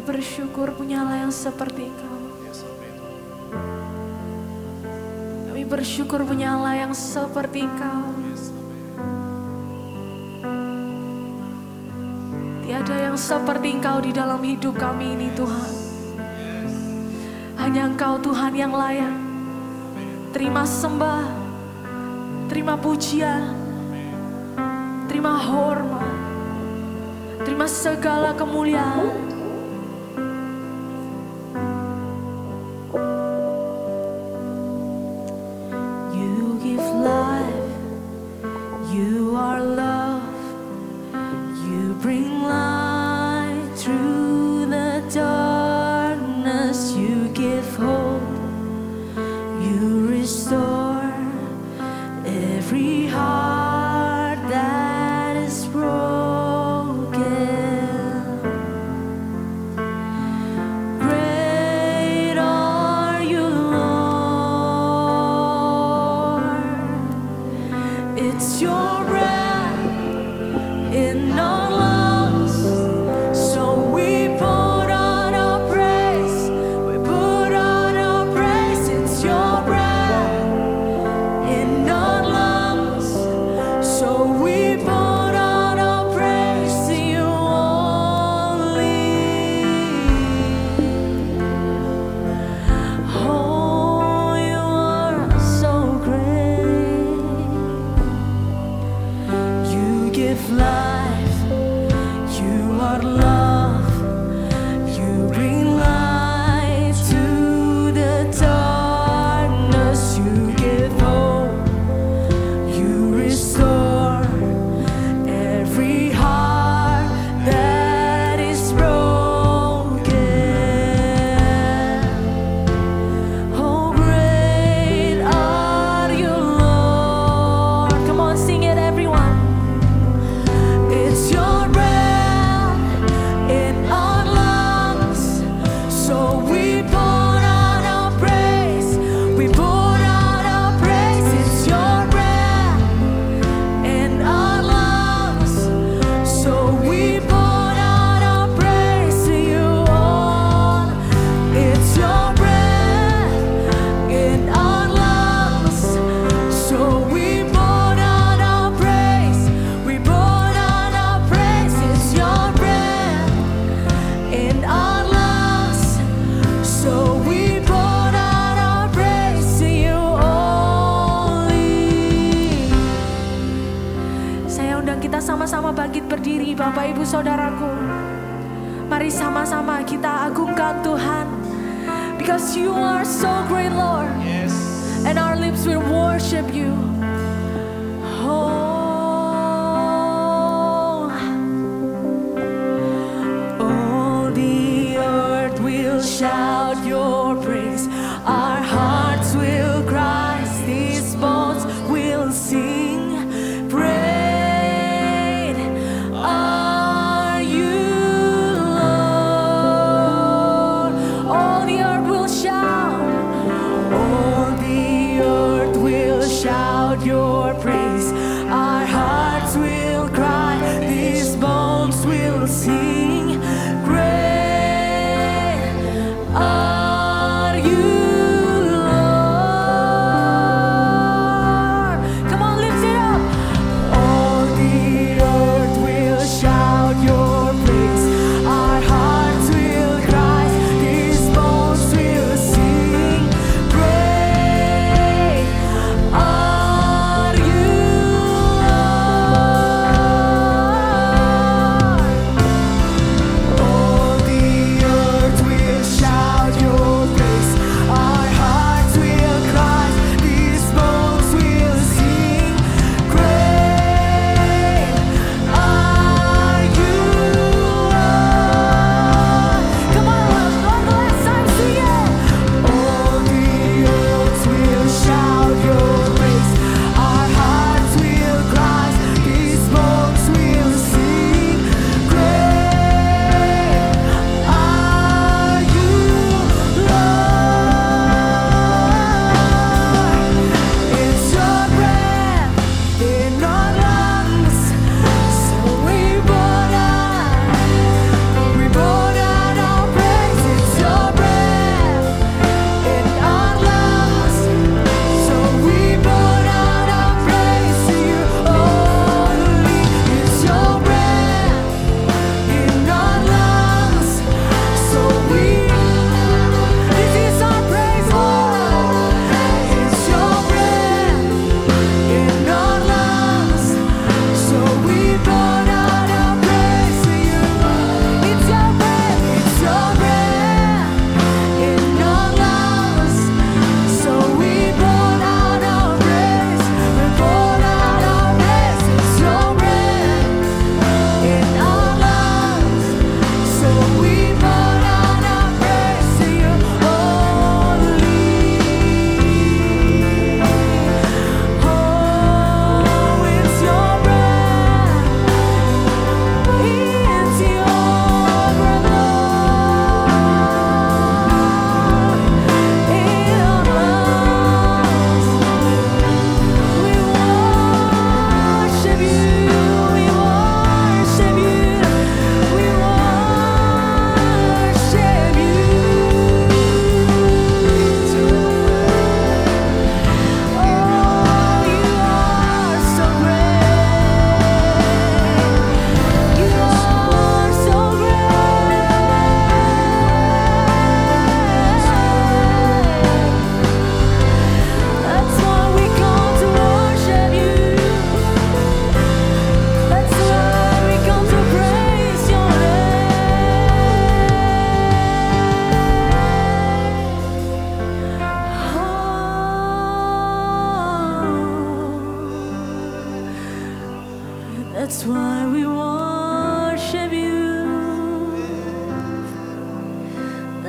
bersyukur punya Allah yang seperti Engkau. Kami bersyukur punya Allah yang seperti Engkau. Tiada yang seperti Engkau di dalam hidup kami ini Tuhan. Hanya Engkau Tuhan yang layak. Terima sembah, terima pujian, terima hormat, terima segala kemuliaan. You give life, you are love, you bring light through the darkness, you give hope, you restore every heart that is broken. Great are you, Lord. It's your breath in our lungs, so we put on our praise. We put on our praise. It's your breath in our lungs, so we put on our praise to you only. Oh, you are so great. You give life, you are love, you bring light to the darkness, you give hope, you restore every heart that is broken. Oh, great are you, Lord. Come on, sing it, everyone. It's your breath in our lungs, so we put on our praise. We put on our praise. It's your breath in our lungs, so we put on our praise to you all. It's your breath in our lungs, so we put on our praise. We put on our praise. It's your breath in our lungs, so we put on our praise to you only. Saya undang kita sama-sama bangkit berdiri, Bapak Ibu Saudaraku. Mari sama-sama kita agungkan Tuhan. Because you are so great, Lord. And our lips will worship you. Oh, all the earth will shout your praise. Our hearts will cry. These bones will sing. Great are you, Lord. All the earth will shout. All the earth will shout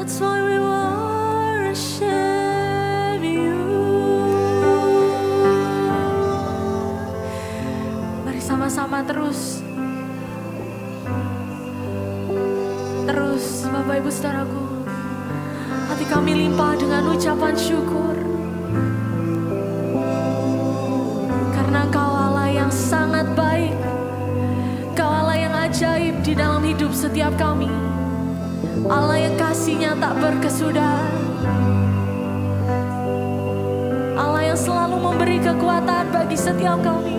That's why we worship you. Mari sama-sama terus Bapak Ibu Saudaraku, hati kami limpah dengan ucapan syukur karena Engkau Allah yang sangat baik, Engkau Allah yang ajaib di dalam hidup setiap kami, Allah yang kasih-Nya tak berkesudahan, Allah yang selalu memberi kekuatan bagi setiap kami.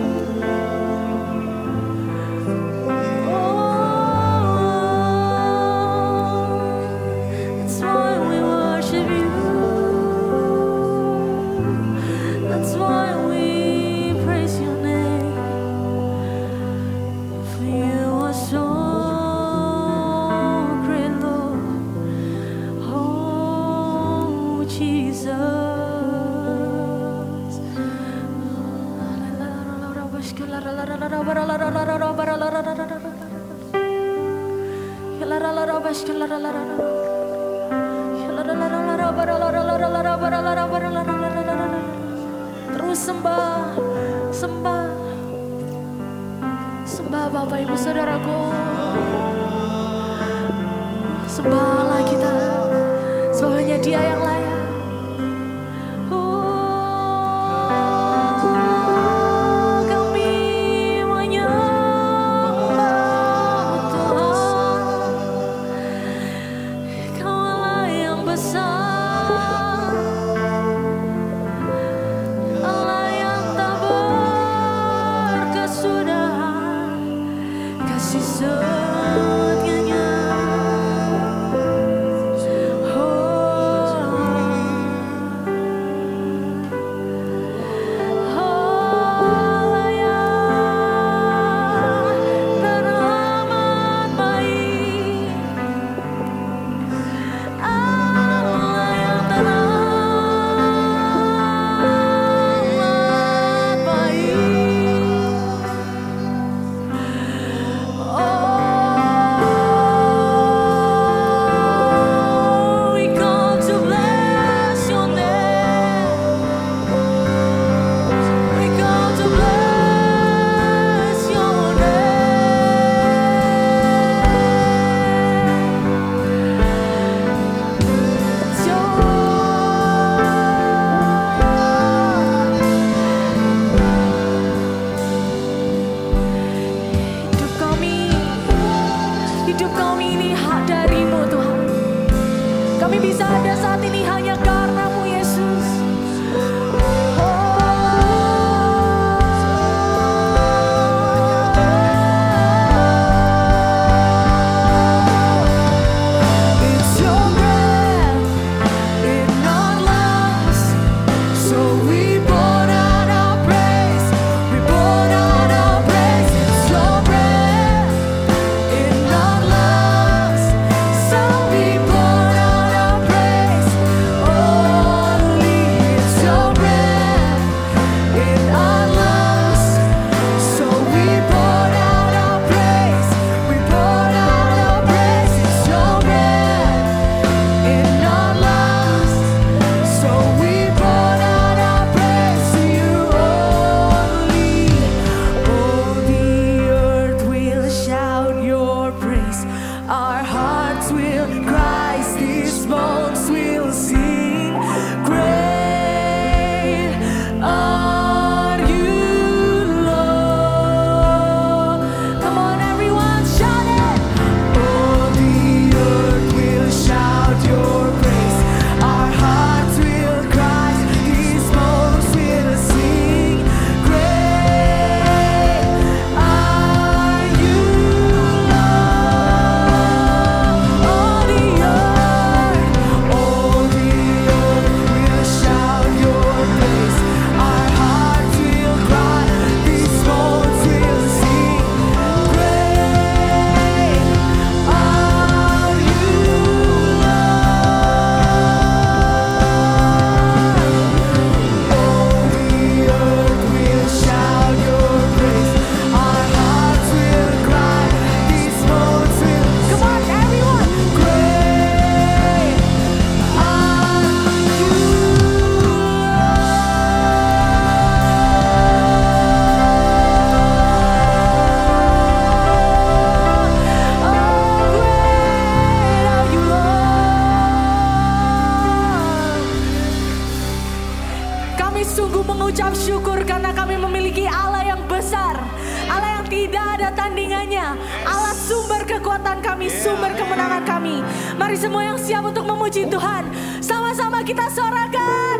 Terus sembah Bapak Ibu Saudaraku, sembahlah kita, sebabnya Dia yang layak. bersyukur karena kami memiliki Allah yang besar, Allah yang tidak ada tandingannya, Allah sumber kekuatan kami, sumber kemenangan kami. Mari semua yang siap untuk memuji Tuhan, sama-sama kita sorakan.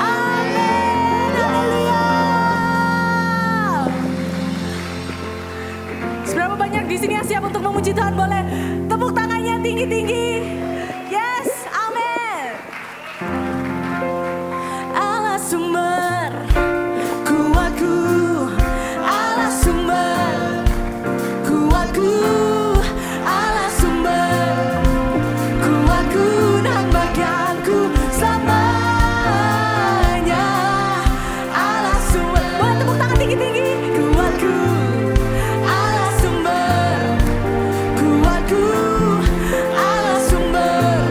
Amin. Haleluya. Seberapa banyak di sini yang siap untuk memuji Tuhan? Boleh tepuk tangannya tinggi-tinggi. Yes, amin. Allah sumber kuatku, Allah sumber kuatku, Allah sumber kuatku dan bagianku selamanya. Allah sumber, boleh tepuk tangan tinggi-tinggi. Kuatku, Allah sumber kuatku, Allah sumber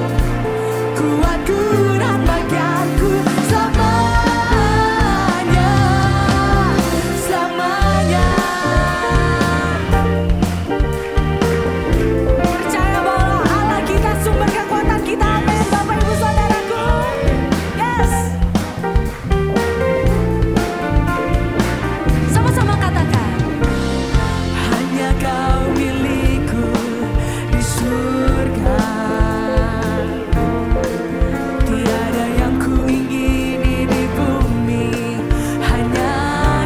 kuatku dan bagianku selamanya, selamanya. Percaya bahwa Allah kita sumber kekuatan kita. Amin, Bapak Ibu Saudaraku. Yes. Sama-sama katakan. Hanya Kau milikku di surga, tiada yang ku ingini di bumi, hanya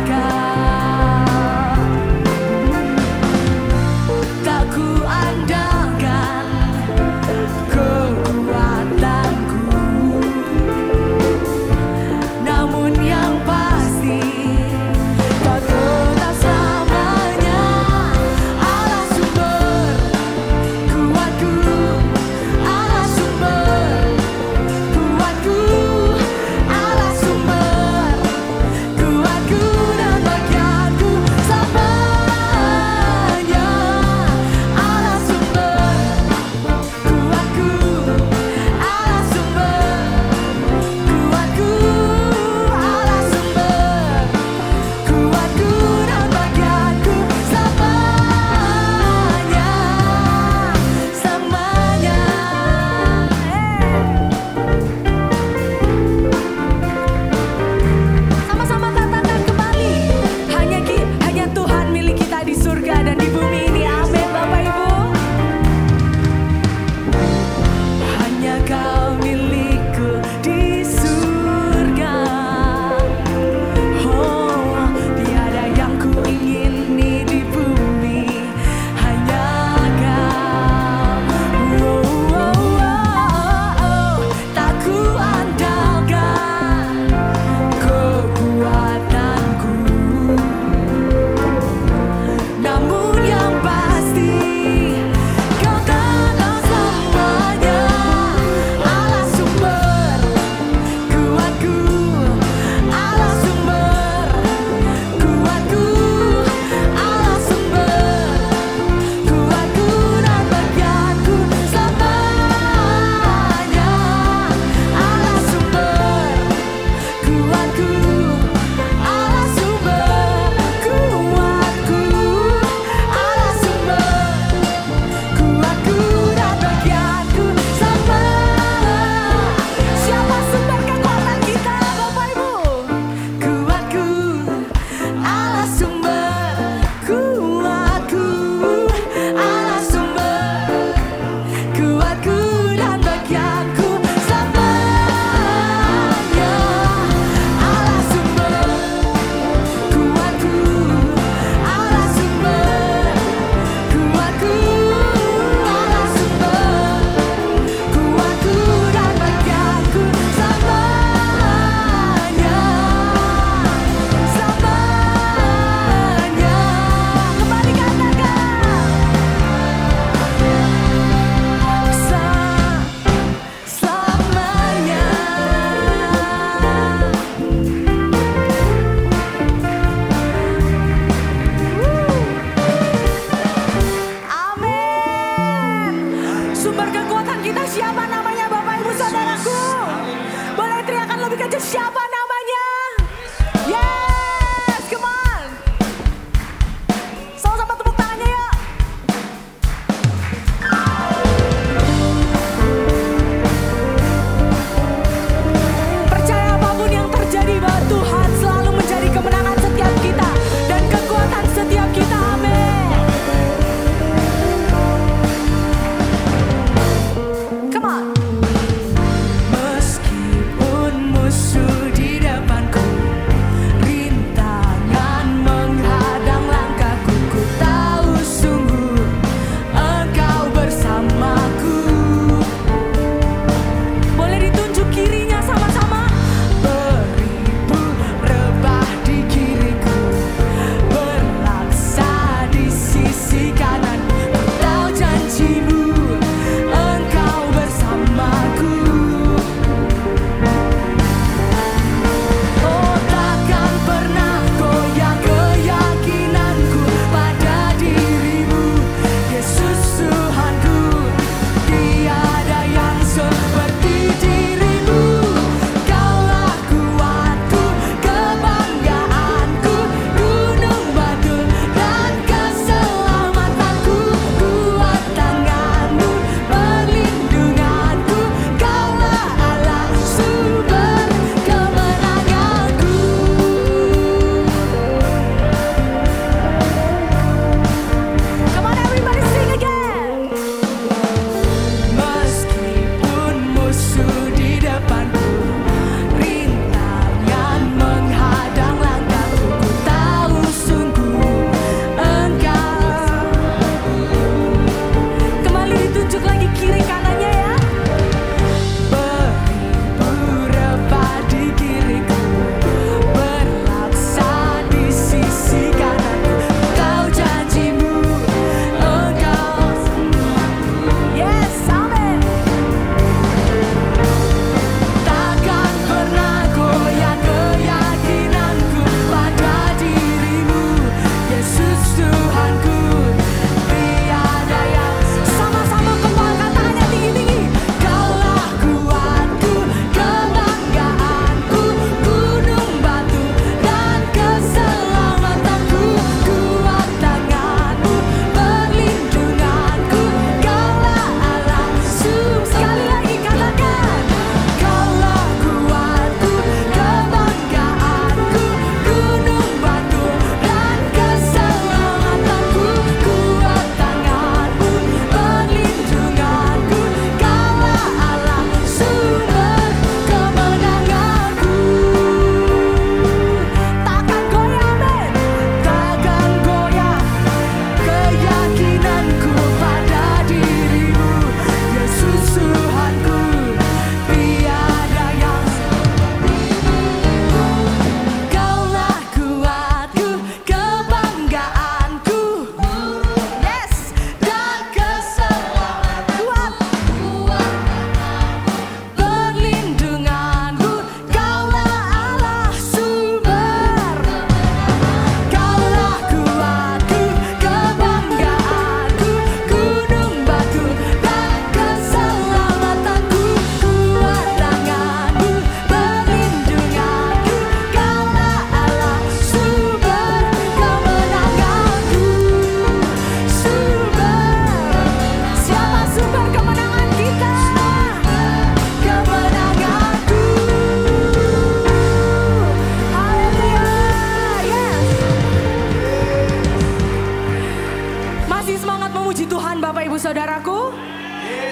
Kau. Tak ku andalkan kekuatanku, namun yang pasti Kau tetap selamanya. Allah sumber kuatku, Allah sumber kuatku, Allah sumber kuatku dan bagianku selamanya. Allah sumber kuatku, Allah sumber kuatku, Allah sumber kuatku dan bagianku selamanya, selamanya. Sama-sama katakan kembali. Hanya Tuhan milik kita di surga dan di bumi ini. Amin, Bapak Ibu. Hanya Kau milikku di surga. Oh, tiada yang ku ingini di bumi, hanya Kau. Oh, oh, oh, oh. Tak ku andalkan kekuatanku, namun yang pasti Kau tetap selamanya. Allah sumber kuatku, Allah sumber kuatku, Allah sumber kuatku dan bagianku selamanya. Allah sumber kuatku, Allah sumber kuatku, Allah sumber kuatku dan bagianku selamanya. Siapa sumber kekuatan kita, Bapak Ibu? Kuatku, Allah sumber kuatku, Allah sumber kuatku dan bagianku selamanya. Allah sumber kuatku, Allah sumber kuatku, Allah sumber kuatku dan bagianku selamanya, selamanya. Kembali katakan. Selamanya. Amin. Sumber kekuatan kita siapa namanya, Bapak Ibu Saudaraku? Boleh teriakan lebih kencang, siapa namanya? Yes, come on. Sama-sama tepuk tangannya yuk. Percaya apapun yang terjadi bahwa Tuhan selalu menjadi kemenangan.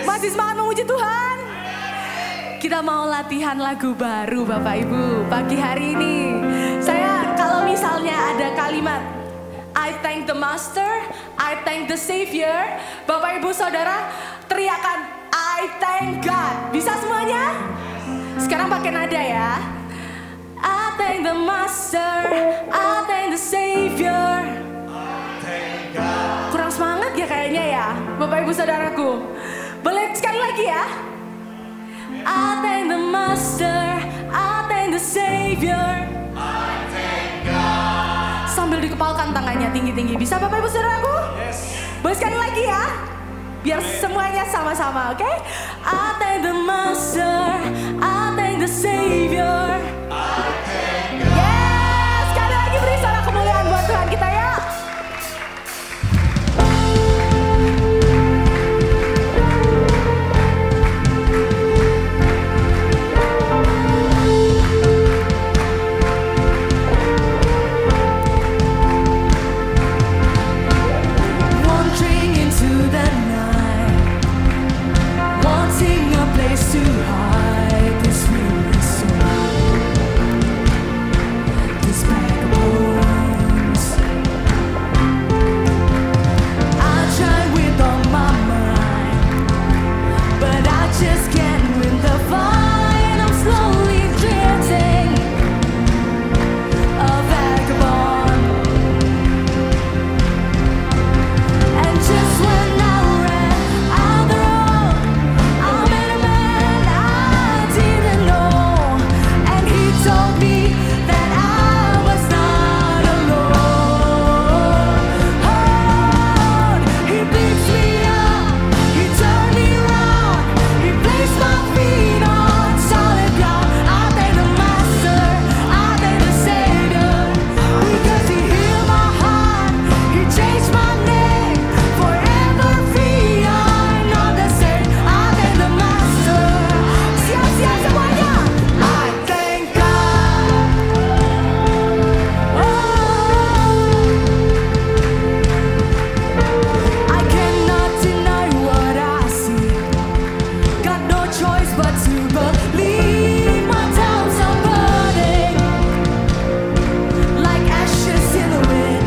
Masih semangat memuji Tuhan? Kita mau latihan lagu baru Bapak Ibu pagi hari ini. Saya kalau misalnya ada kalimat I thank the Master, I thank the Savior, Bapak Ibu Saudara teriakan I thank God. Bisa semuanya? Sekarang pakai nada ya. I thank the Master, I thank the Savior. Kurang semangat ya kayaknya ya Bapak Ibu Saudaraku. Boleh sekali lagi ya. I thank the Master, I thank the Savior. I thank God. Sambil dikepalkan tangannya tinggi-tinggi. Bisa Bapak Ibu Saudaraku? Yes. Boleh sekali lagi ya. Biar semuanya sama-sama, oke? Okay? I thank the Master, I thank the Savior. I thank God. Yes, sekali lagi beri sorak kemuliaan buat Tuhan kita ya. To hide this weary soul, this bag of bones. I try with all my mind, but I just can't win the fight. I'm slowly drifting, a vagabond. And just when I ran out the road, I met a man I didn't know, and he told me that I was not alone. He picked me up, he turned me around, he placed my feet on solid ground. I thank the Master, I thank the Savior, because he healed my heart, he changed my name, forever free. I'm not the same. I thank the Master. Siap-siap semuanya. I thank God. I cannot deny what I see. Got no choice but to believe. My doubts are burning like ashes in the wind.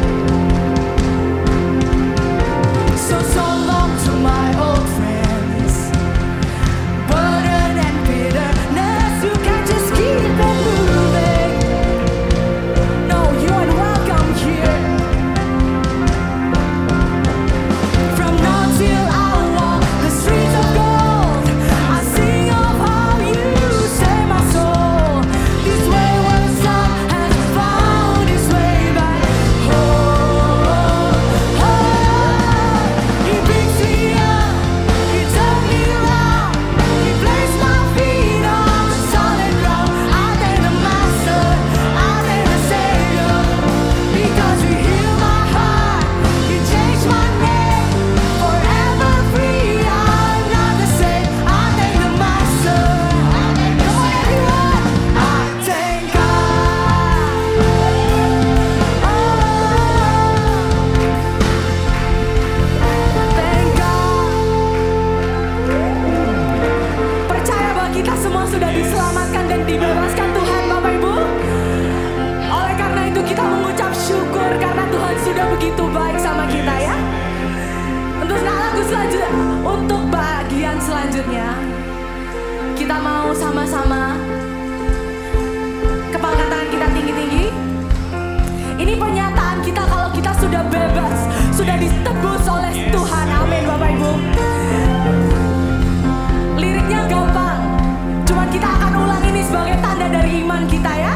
So long to my old friends. Burden and bitterness, you can't just keep it moving. No, you aren't welcome here. From now till I walk the streets of gold, I sing of how you save my soul. This wayward son has found his way back home. He picks me up, he turned me around, he placed my feet on solid ground. I thank the Master, I thank the Savior, because he healed my heart, he changed my name, forever free. I'm not the same. I thank the Master. Come on everyone. I thank God. Thank God. Percaya bahwa kita semua sudah diselamatkan dan dibebaskan Tuhan Bapak Ibu. Oleh karena itu kita mengucap syukur karena Tuhan sudah begitu baik sama kita ya. Untuk lagu selanjutnya, untuk bagian selanjutnya, kita mau sama-sama kepalkan tangan kita tinggi-tinggi. Ini pernyataan kita kalau kita sudah bebas, sudah ditebus oleh Tuhan. Amin Bapak Ibu. Liriknya gampang, cuman kita akan ulang ini sebagai tanda dari iman kita ya.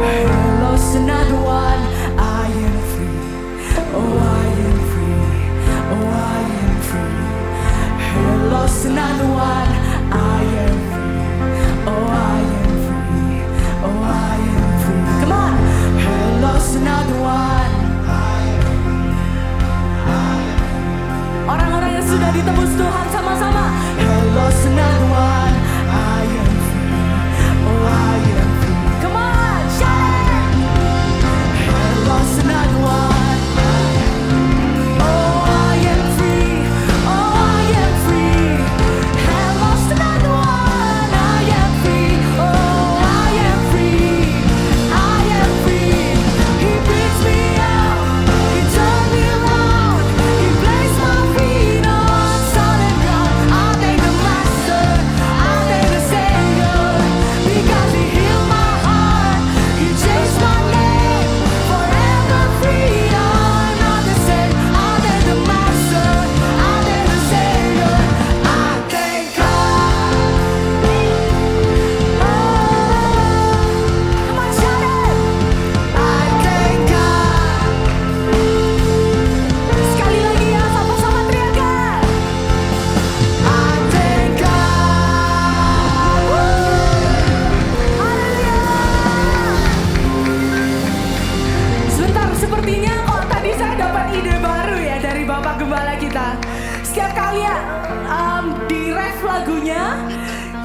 I lost another one, I am free. Oh, I am free. Oh, I am free. I lost another one, I am free. Oh, I am free. Oh, I am free. Come on. I lost another one. Orang-orang yang sudah ditebus Tuhan sama-sama. I lost another one, I am free. Oh, I am free. Come on, shout it. I lost another one. Oh, I am free. Oh, I lihat di ref lagunya,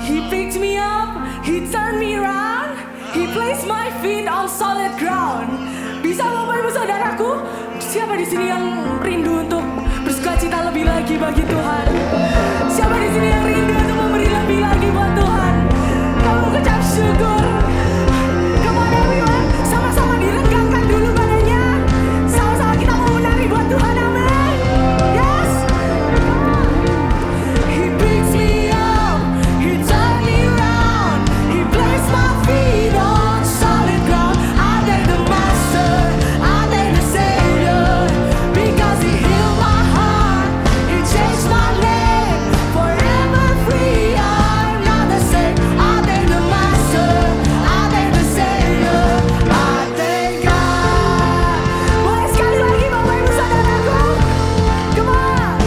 He picked me up, He turned me around, He placed my feet on solid ground. Bisa Bapak Ibu Saudaraku, siapa di sini yang rindu untuk bersukacita lebih lagi bagi Tuhan? Siapa di sini yang rindu untuk memberi lebih lagi buat Tuhan? Kamu mengucap syukur. Come on everyone, sama-sama direnggangkan dulu badannya. Sama-sama kita mau menari buat Tuhan, amin. Yes. He picks me up, He turned me around, He placed my feet on solid ground. I thank the Master, I thank the Savior, because He healed my heart, He changed my name, forever free. I'm not the same. I thank the Master, I thank the Savior, I thank God. Boleh sekali lagi Bapak Ibu Saudaraku? Come on.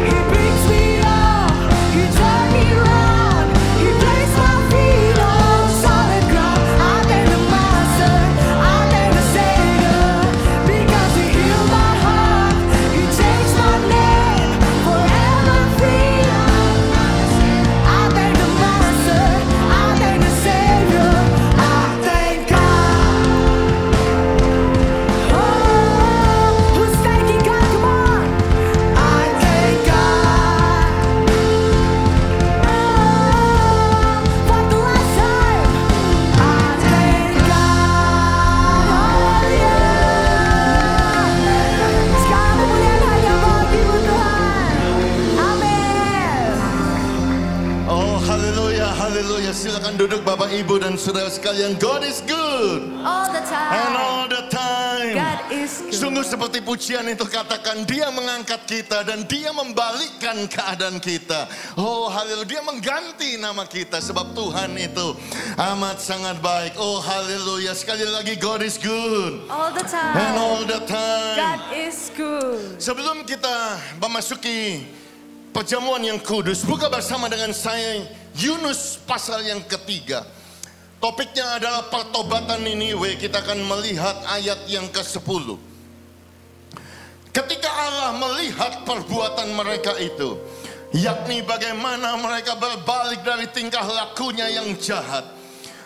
He picks me up, He turned me around, He placed my feet on solid ground. I thank the Master, I thank the Savior, because He healed my heart, He changed my name, forever free. I thank the Master, I thank the Savior, I thank God. Oh, who's thanking God? Come on. I thank God. For the last time, I thank God. Haleluya. Sekarang kemuliaan hanya bagimu Tuhan. Amin. Oh, haleluya, haleluya. Silakan duduk Bapak Ibu dan Saudara sekalian. God is good All the and time. all the time. God is good. Sungguh seperti pujian itu katakan, Dia mengangkat kita dan Dia membalikkan keadaan kita. Oh haleluya, Dia mengganti nama kita sebab Tuhan itu amat sangat baik. Oh haleluya, sekali lagi God is good All the and time. all the time. God is good. Sebelum kita memasuki perjamuan yang kudus, buka bersama dengan saya Yunus pasal yang ketiga. Topiknya adalah pertobatan Niniwe. Kita akan melihat ayat yang ke-10. Ketika Allah melihat perbuatan mereka itu, yakni bagaimana mereka berbalik dari tingkah lakunya yang jahat,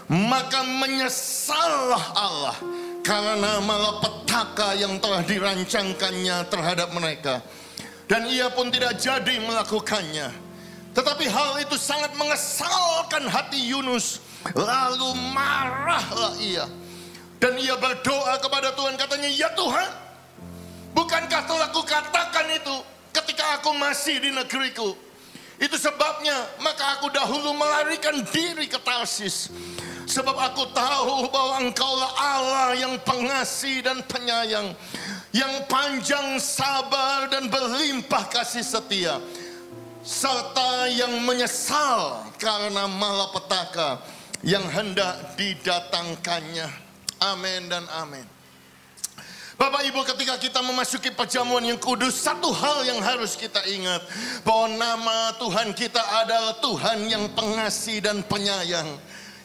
maka menyesallah Allah karena malapetaka yang telah dirancangkannya terhadap mereka. Dan ia pun tidak jadi melakukannya. Tetapi hal itu sangat mengesalkan hati Yunus. Lalu marahlah ia. Dan ia berdoa kepada Tuhan, katanya, ya Tuhan, bukankah telah kukatakan itu ketika aku masih di negeriku? Itu sebabnya maka aku dahulu melarikan diri ke Tarsis. Sebab aku tahu bahwa Engkaulah Allah yang pengasih dan penyayang, yang panjang sabar dan berlimpah kasih setia, serta yang menyesal karena malapetaka yang hendak didatangkannya. Amin dan amin. Bapak Ibu, ketika kita memasuki perjamuan yang kudus, satu hal yang harus kita ingat, bahwa nama Tuhan kita adalah Tuhan yang pengasih dan penyayang.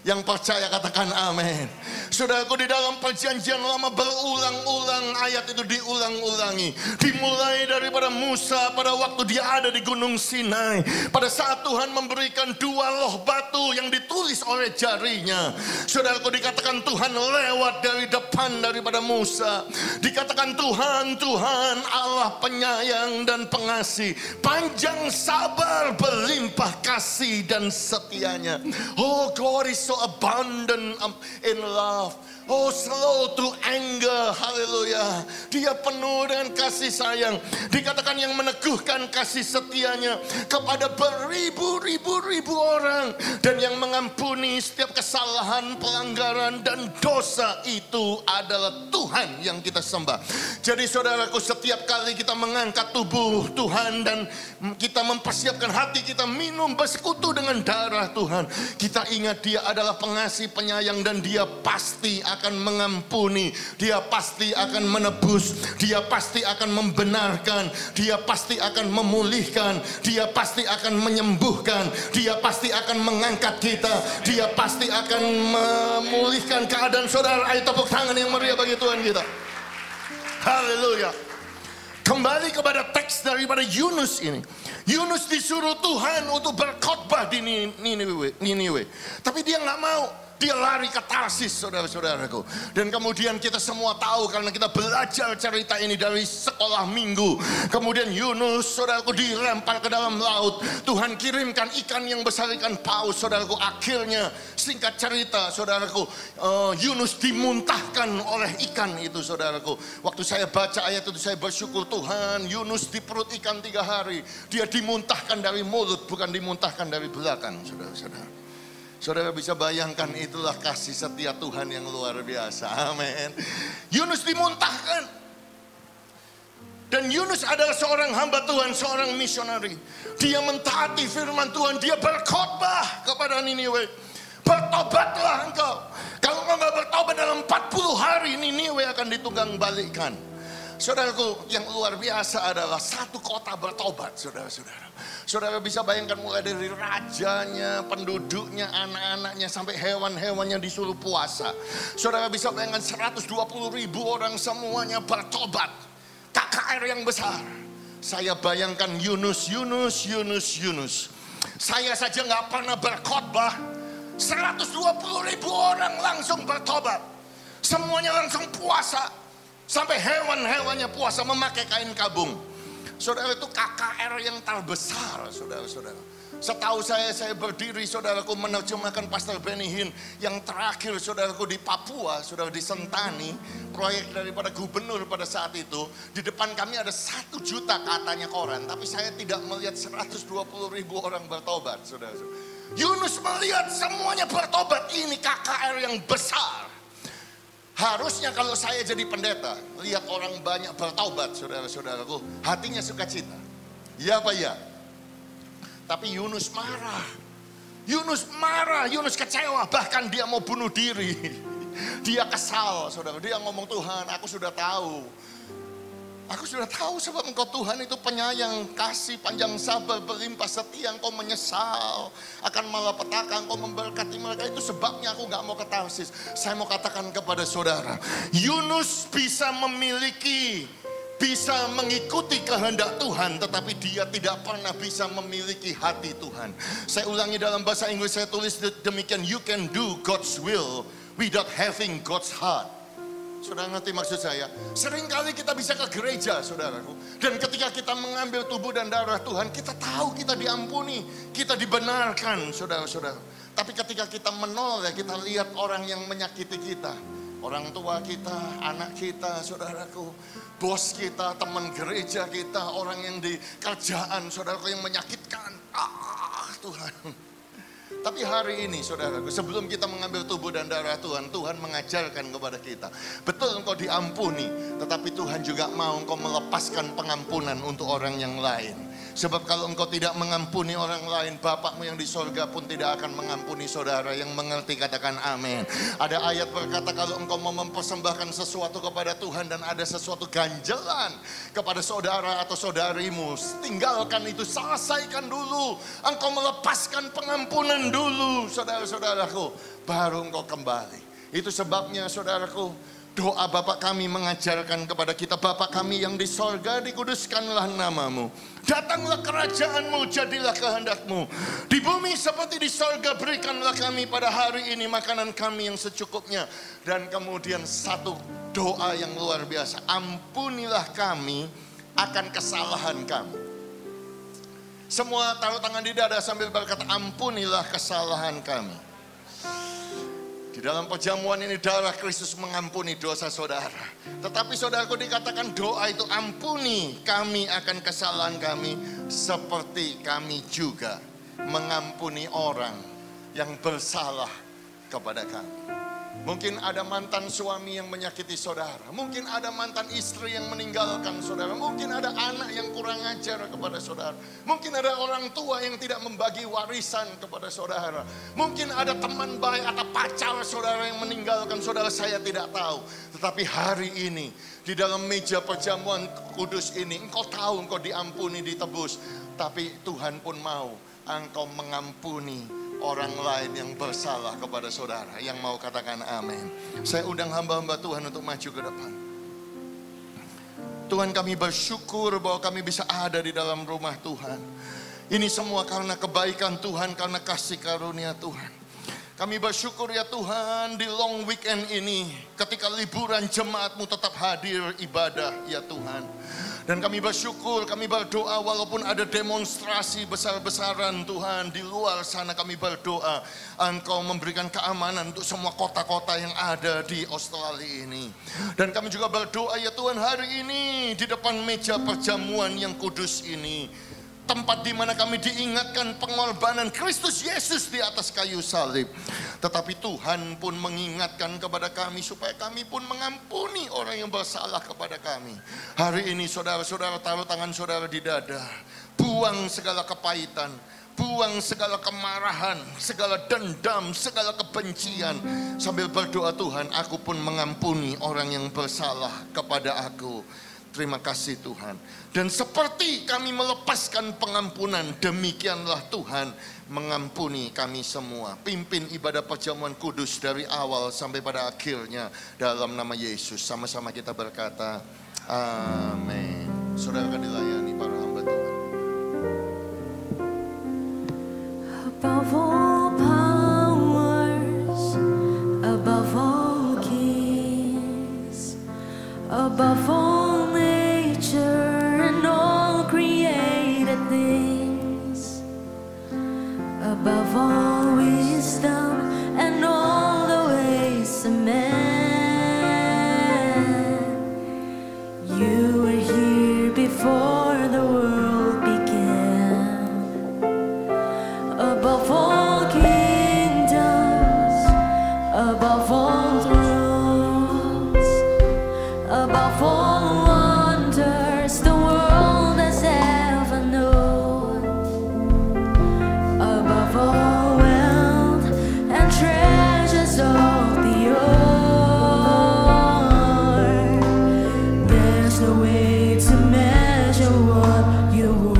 Yang percaya katakan amin. Saudaraku, di dalam perjanjian lama berulang-ulang ayat itu diulang-ulangi. Dimulai daripada Musa pada waktu dia ada di Gunung Sinai. Pada saat Tuhan memberikan dua loh batu yang ditulis oleh jarinya. Saudaraku, dikatakan Tuhan lewat dari depan daripada Musa. Dikatakan Tuhan, Tuhan Allah penyayang dan pengasih, panjang sabar, berlimpah kasih dan setianya. Oh, God is so abundant in love. Oh, slow to anger. Haleluya. Dia penuh dengan kasih sayang. Dikatakan yang meneguhkan kasih setianya kepada beribu-ribu orang, dan yang mengampuni setiap kesalahan, pelanggaran dan dosa. Itu adalah Tuhan yang kita sembah. Jadi saudaraku, setiap kali kita mengangkat tubuh Tuhan dan kita mempersiapkan hati kita minum bersekutu dengan darah Tuhan, kita ingat Dia adalah pengasih, penyayang, dan Dia pasti akan mengampuni, Dia pasti akan menebus, Dia pasti akan membenarkan, Dia pasti akan memulihkan, Dia pasti akan menyembuhkan, Dia pasti akan mengangkat kita, Dia pasti akan memulihkan keadaan saudara. Ayo tepuk tangan yang meriah bagi Tuhan kita. Haleluya. kembali kepada teks daripada Yunus ini. Yunus disuruh Tuhan untuk berkhotbah di Niniwe. Tapi dia nggak mau. Dia lari ke Tarsis, saudara-saudaraku. Dan kemudian kita semua tahu karena kita belajar cerita ini dari sekolah minggu. Kemudian Yunus, saudaraku, dilempar ke dalam laut. Tuhan kirimkan ikan yang besar, ikan paus, saudaraku. Akhirnya, singkat cerita, saudaraku, Yunus dimuntahkan oleh ikan itu, saudaraku. Waktu saya baca ayat itu, saya bersyukur, Tuhan, Yunus di perut ikan 3 hari. Dia dimuntahkan dari mulut, bukan dimuntahkan dari belakang, saudara-saudara. Saudara bisa bayangkan, itulah kasih setia Tuhan yang luar biasa. Amin. Yunus dimuntahkan. Dan Yunus adalah seorang hamba Tuhan, seorang misionari. Dia mentaati firman Tuhan. Dia berkhotbah kepada Niniwe. Bertobatlah engkau. Kalau engkau nggak bertobat dalam 40 hari, Niniwe akan ditunggang balikkan. Saudaraku, yang luar biasa adalah satu kota bertobat, saudara-saudara. Saudara bisa bayangkan mulai dari rajanya, penduduknya, anak-anaknya, sampai hewan-hewannya disuruh puasa. Saudara bisa bayangkan 120.000 orang semuanya bertobat. KKR yang besar. Saya bayangkan Yunus. Saya saja nggak pernah berkhotbah. 120.000 orang langsung bertobat. Semuanya langsung puasa. Sampai hewan-hewannya puasa memakai kain kabung. Saudara, itu KKR yang terbesar, saudara-saudara. Setahu saya berdiri, saudaraku, menerjemahkan Pastor Benny Hinn yang terakhir, saudaraku, di Papua, saudara, di Sentani. Proyek daripada gubernur pada saat itu. Di depan kami ada 1 juta katanya koran. Tapi saya tidak melihat 120.000 orang bertobat, saudara-saudara. Yunus melihat semuanya bertobat. Ini KKR yang besar. Harusnya kalau saya jadi pendeta, lihat orang banyak bertobat, saudara-saudaraku, hatinya sukacita. Ya apa ya? Tapi Yunus marah. Yunus kecewa, bahkan dia mau bunuh diri. Dia kesal, saudara. Dia ngomong, Tuhan, aku sudah tahu sebab engkau Tuhan itu penyayang, kasih, panjang sabar, berlimpah setia. Engkau menyesal akan malapetaka, engkau memberkati mereka. Itu sebabnya aku gak mau ke Tarsis. Saya mau katakan kepada saudara, Yunus bisa mengikuti kehendak Tuhan, tetapi dia tidak pernah bisa memiliki hati Tuhan. Saya ulangi dalam bahasa Inggris, saya tulis demikian, you can do God's will without having God's heart. Saudara ngerti maksud saya? Seringkali kita bisa ke gereja, saudaraku. Dan ketika kita mengambil tubuh dan darah Tuhan, kita tahu kita diampuni, kita dibenarkan, saudara-saudara. Tapi ketika kita menolak, kita lihat orang yang menyakiti kita. Orang tua kita, anak kita, saudaraku. Bos kita, teman gereja kita, orang yang di kerjaan, saudaraku, yang menyakitkan. Tuhan. Tapi hari ini, saudaraku, sebelum kita mengambil tubuh dan darah Tuhan, Tuhan mengajarkan kepada kita. Betul engkau diampuni, tetapi Tuhan juga mau engkau melepaskan pengampunan untuk orang yang lain. Sebab kalau engkau tidak mengampuni orang lain, Bapakmu yang di sorga pun tidak akan mengampuni saudara. Yang mengerti katakan amin. Ada ayat berkata, kalau engkau mau mempersembahkan sesuatu kepada Tuhan dan ada sesuatu ganjelan kepada saudara atau saudarimu, tinggalkan itu, selesaikan dulu. Engkau melepaskan pengampunan dulu, saudara-saudaraku, baru engkau kembali. Itu sebabnya, saudaraku, doa Bapa kami mengajarkan kepada kita, Bapa kami yang di sorga, dikuduskanlah namamu. Datanglah kerajaanmu, jadilah kehendakmu. Di bumi seperti di sorga, berikanlah kami pada hari ini makanan kami yang secukupnya. Dan kemudian satu doa yang luar biasa, ampunilah kami akan kesalahan kami. Semua taruh tangan di dada sambil berkata, ampunilah kesalahan kami. Di dalam perjamuan ini darah Kristus mengampuni dosa saudara. Tetapi saudaraku, dikatakan doa itu, ampuni kami akan kesalahan kami seperti kami juga mengampuni orang yang bersalah kepada kami. Mungkin ada mantan suami yang menyakiti saudara. Mungkin ada mantan istri yang meninggalkan saudara. Mungkin ada anak yang kurang ajar kepada saudara. Mungkin ada orang tua yang tidak membagi warisan kepada saudara. Mungkin ada teman baik atau pacar saudara yang meninggalkan saudara, saya tidak tahu. Tetapi hari ini, di dalam meja perjamuan kudus ini, engkau tahu engkau diampuni, ditebus. Tapi Tuhan pun mau engkau mengampuni orang lain yang bersalah kepada saudara. Yang mau katakan amin. Saya undang hamba-hamba Tuhan untuk maju ke depan. Tuhan, kami bersyukur bahwa kami bisa ada di dalam rumah Tuhan. Ini semua karena kebaikan Tuhan, karena kasih karunia Tuhan. Kami bersyukur ya Tuhan, di long weekend ini, ketika liburan jemaat-Mu tetap hadir ibadah ya Tuhan. Dan kami bersyukur, kami berdoa walaupun ada demonstrasi besar-besaran Tuhan di luar sana, kami berdoa Engkau memberikan keamanan untuk semua kota-kota yang ada di Australia ini. Dan kami juga berdoa ya Tuhan, hari ini di depan meja perjamuan yang kudus ini, tempat di mana kami diingatkan pengorbanan Kristus Yesus di atas kayu salib. Tetapi Tuhan pun mengingatkan kepada kami supaya kami pun mengampuni orang yang bersalah kepada kami. Hari ini saudara-saudara taruh tangan saudara di dada. Buang segala kepahitan, buang segala kemarahan, segala dendam, segala kebencian. Sambil berdoa, Tuhan, aku pun mengampuni orang yang bersalah kepada aku. Terima kasih Tuhan. Dan seperti kami melepaskan pengampunan, demikianlah Tuhan mengampuni kami semua. Pimpin ibadah perjamuan kudus dari awal sampai pada akhirnya. Dalam nama Yesus, sama-sama kita berkata, amin. Saudara akan dilayani para hamba Tuhan. Above all powers, above all kings, above all nature and all created things, above all wisdom and all the ways of man, you were here before the world began. Above all kingdoms, above all thrones, above all wonders the world has ever known, above all wealth and treasures of the earth, there's no way to measure what you were.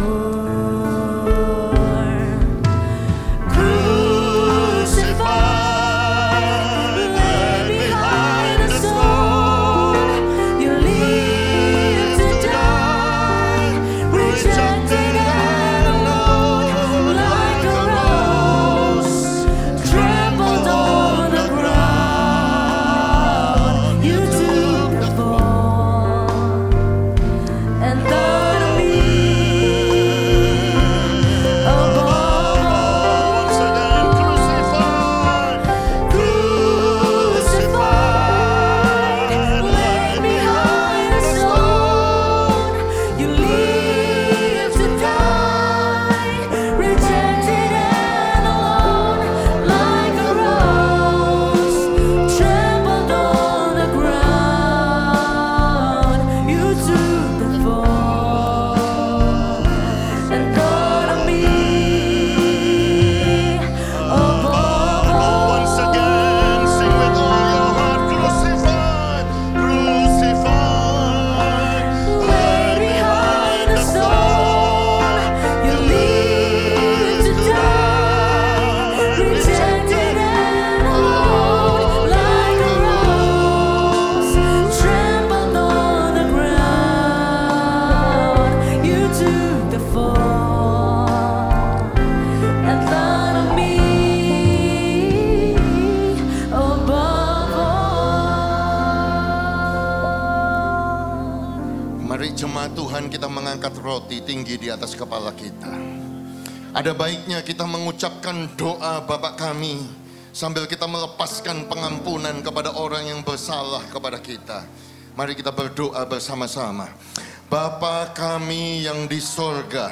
Tuhan, kita mengangkat roti tinggi di atas kepala kita. Ada baiknya kita mengucapkan doa Bapa kami sambil kita melepaskan pengampunan kepada orang yang bersalah kepada kita. Mari kita berdoa bersama-sama. Bapa kami yang di sorga,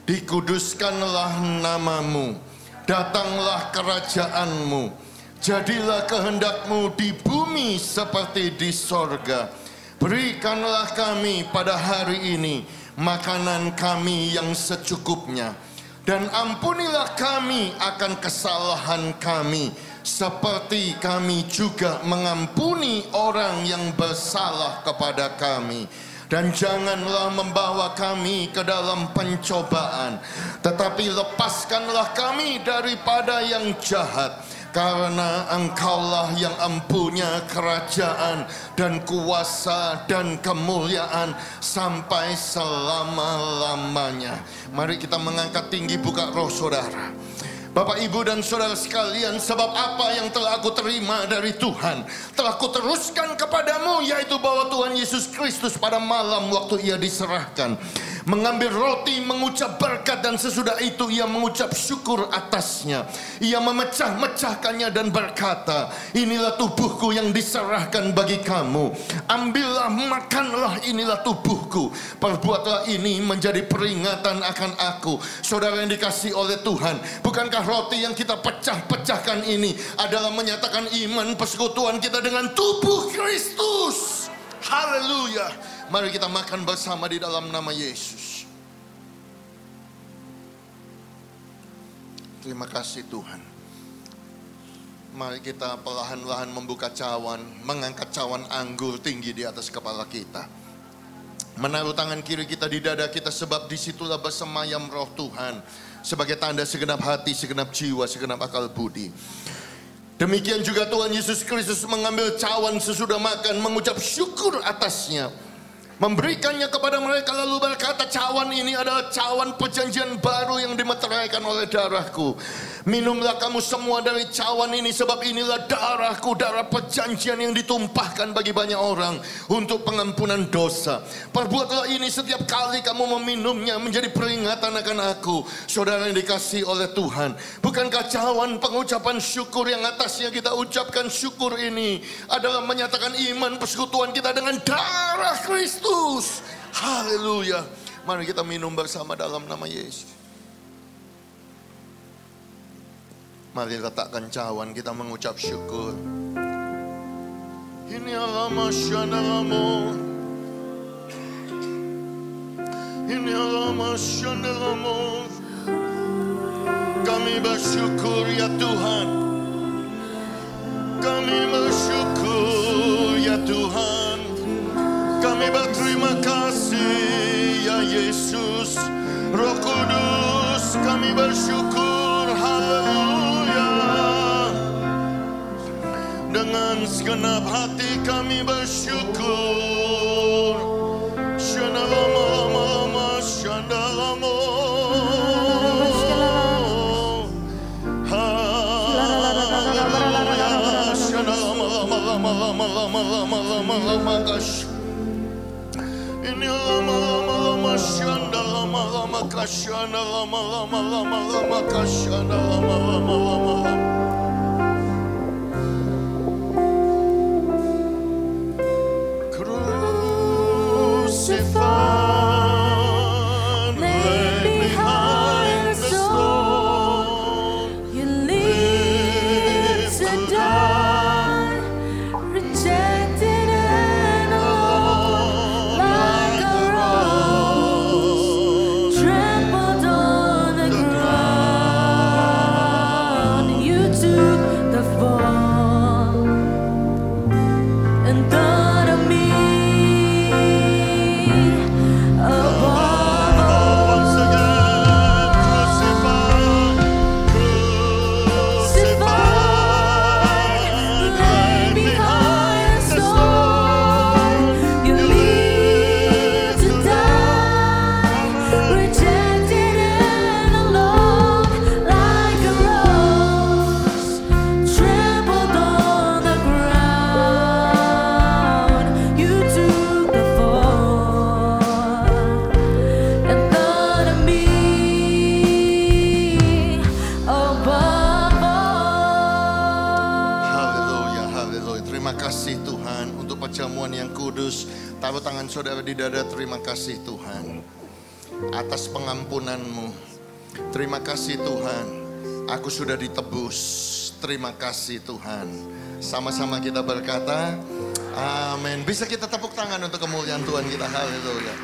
dikuduskanlah namamu, datanglah kerajaanmu, jadilah kehendakmu di bumi seperti di sorga. Berikanlah kami pada hari ini makanan kami yang secukupnya, dan ampunilah kami akan kesalahan kami, seperti kami juga mengampuni orang yang bersalah kepada kami. Dan janganlah membawa kami ke dalam pencobaan, tetapi lepaskanlah kami daripada yang jahat. Karena Engkaulah yang empunya kerajaan dan kuasa dan kemuliaan sampai selama-lamanya. Mari kita mengangkat tinggi buka roh saudara. Bapak, Ibu, dan saudara sekalian, sebab apa yang telah aku terima dari Tuhan telah kuteruskan kepadamu, yaitu bahwa Tuhan Yesus Kristus pada malam waktu ia diserahkan mengambil roti, mengucap berkat, dan sesudah itu ia mengucap syukur atasnya. Ia memecah-mecahkannya dan berkata, inilah tubuhku yang diserahkan bagi kamu. Ambillah, makanlah, inilah tubuhku. Perbuatlah ini menjadi peringatan akan aku. Saudara yang dikasihi oleh Tuhan, bukankah roti yang kita pecah-pecahkan ini adalah menyatakan iman persekutuan kita dengan tubuh Kristus? Haleluya. Mari kita makan bersama di dalam nama Yesus. Terima kasih Tuhan. Mari kita perlahan-lahan membuka cawan, mengangkat cawan anggur tinggi di atas kepala kita. Menaruh tangan kiri kita di dada kita, sebab disitulah bersemayam roh Tuhan. Sebagai tanda segenap hati, segenap jiwa, segenap akal budi. Demikian juga Tuhan Yesus Kristus mengambil cawan sesudah makan, mengucap syukur atasnya, memberikannya kepada mereka, lalu berkata, cawan ini adalah cawan perjanjian baru yang dimeteraikan oleh darahku. Minumlah kamu semua dari cawan ini, sebab inilah darahku, darah perjanjian yang ditumpahkan bagi banyak orang untuk pengampunan dosa. Perbuatlah ini setiap kali kamu meminumnya menjadi peringatan akan aku. Saudara yang dikasihi oleh Tuhan, bukankah cawan pengucapan syukur yang atasnya kita ucapkan syukur ini adalah menyatakan iman persekutuan kita dengan darah Kristus? Haleluya. Mari kita minum bersama dalam nama Yesus. Mari letakkan cawan, kita mengucap syukur. Ini alama syandalamu, ini alama syandalamu. Kami bersyukur ya Tuhan, kami bersyukur ya Tuhan, kami berterima kasih ya Yesus. Roh Kudus, kami bersyukur. Haleluya. Dengan segenap hati kami bersyukur. Shandalama, shandalama. Haleluya. Shandalama, ini lama-lama shandalama, kashandalama, kashandalama. Taruh tangan saudara di dada. Terima kasih Tuhan atas pengampunan-Mu. Terima kasih Tuhan, aku sudah ditebus. Terima kasih Tuhan. Sama-sama kita berkata amin. Bisa kita tepuk tangan untuk kemuliaan Tuhan kita. Haleluya.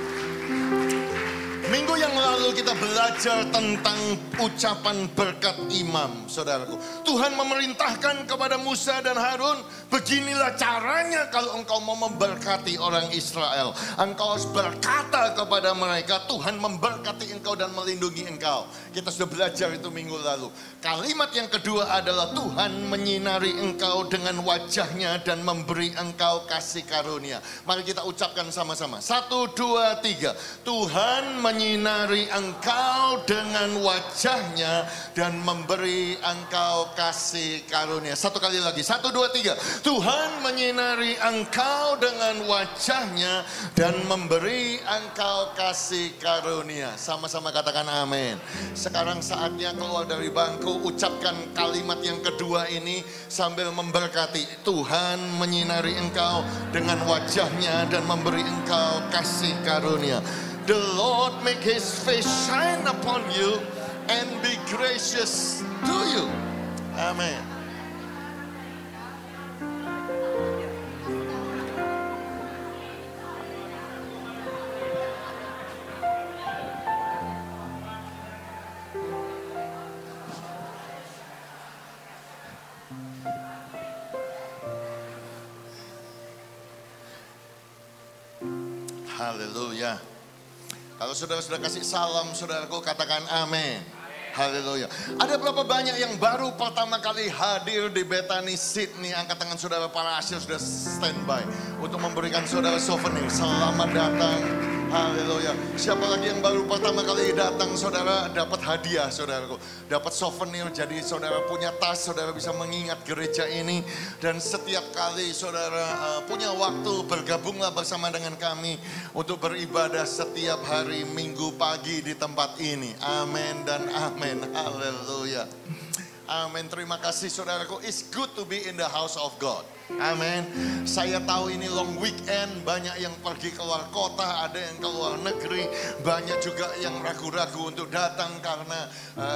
Minggu yang lalu kita belajar tentang ucapan berkat imam, saudaraku. Tuhan memerintahkan kepada Musa dan Harun, beginilah caranya kalau engkau mau memberkati orang Israel. Engkau harus berkata kepada mereka, Tuhan memberkati engkau dan melindungi engkau. Kita sudah belajar itu minggu lalu. Kalimat yang kedua adalah Tuhan menyinari engkau dengan wajahnya dan memberi engkau kasih karunia. Mari kita ucapkan sama-sama. 1, 2, 3. Tuhan menyinari engkau dengan wajahnya dan memberi engkau kasih karunia. Satu kali lagi. 1, 2, 3. Tuhan menyinari engkau dengan wajahnya dan memberi engkau kasih karunia. Sama-sama katakan amin. Sekarang saatnya keluar dari bangku, ucapkan kalimat yang kedua ini sambil memberkati. Tuhan menyinari engkau dengan wajahnya dan memberi engkau kasih karunia. The Lord make his face shine upon you and be gracious to you. Amen. Haleluya. Kalau saudara sudah kasih salam, saudaraku katakan amin. Haleluya. Ada berapa banyak yang baru pertama kali hadir di Bethany Sydney? Angkat tangan saudara, para asyir sudah standby untuk memberikan saudara souvenir. Selamat datang. Haleluya. Siapa lagi yang baru pertama kali datang, saudara dapat hadiah, saudaraku. Dapat souvenir, jadi saudara punya tas, saudara bisa mengingat gereja ini. Dan setiap kali saudara punya waktu, bergabunglah bersama dengan kami untuk beribadah setiap hari Minggu pagi di tempat ini. Amin dan amin. Haleluya. Amin. Terima kasih saudaraku. It's good to be in the house of God. Amin. Saya tahu ini long weekend, banyak yang pergi keluar kota, ada yang keluar negeri, banyak juga yang ragu-ragu untuk datang karena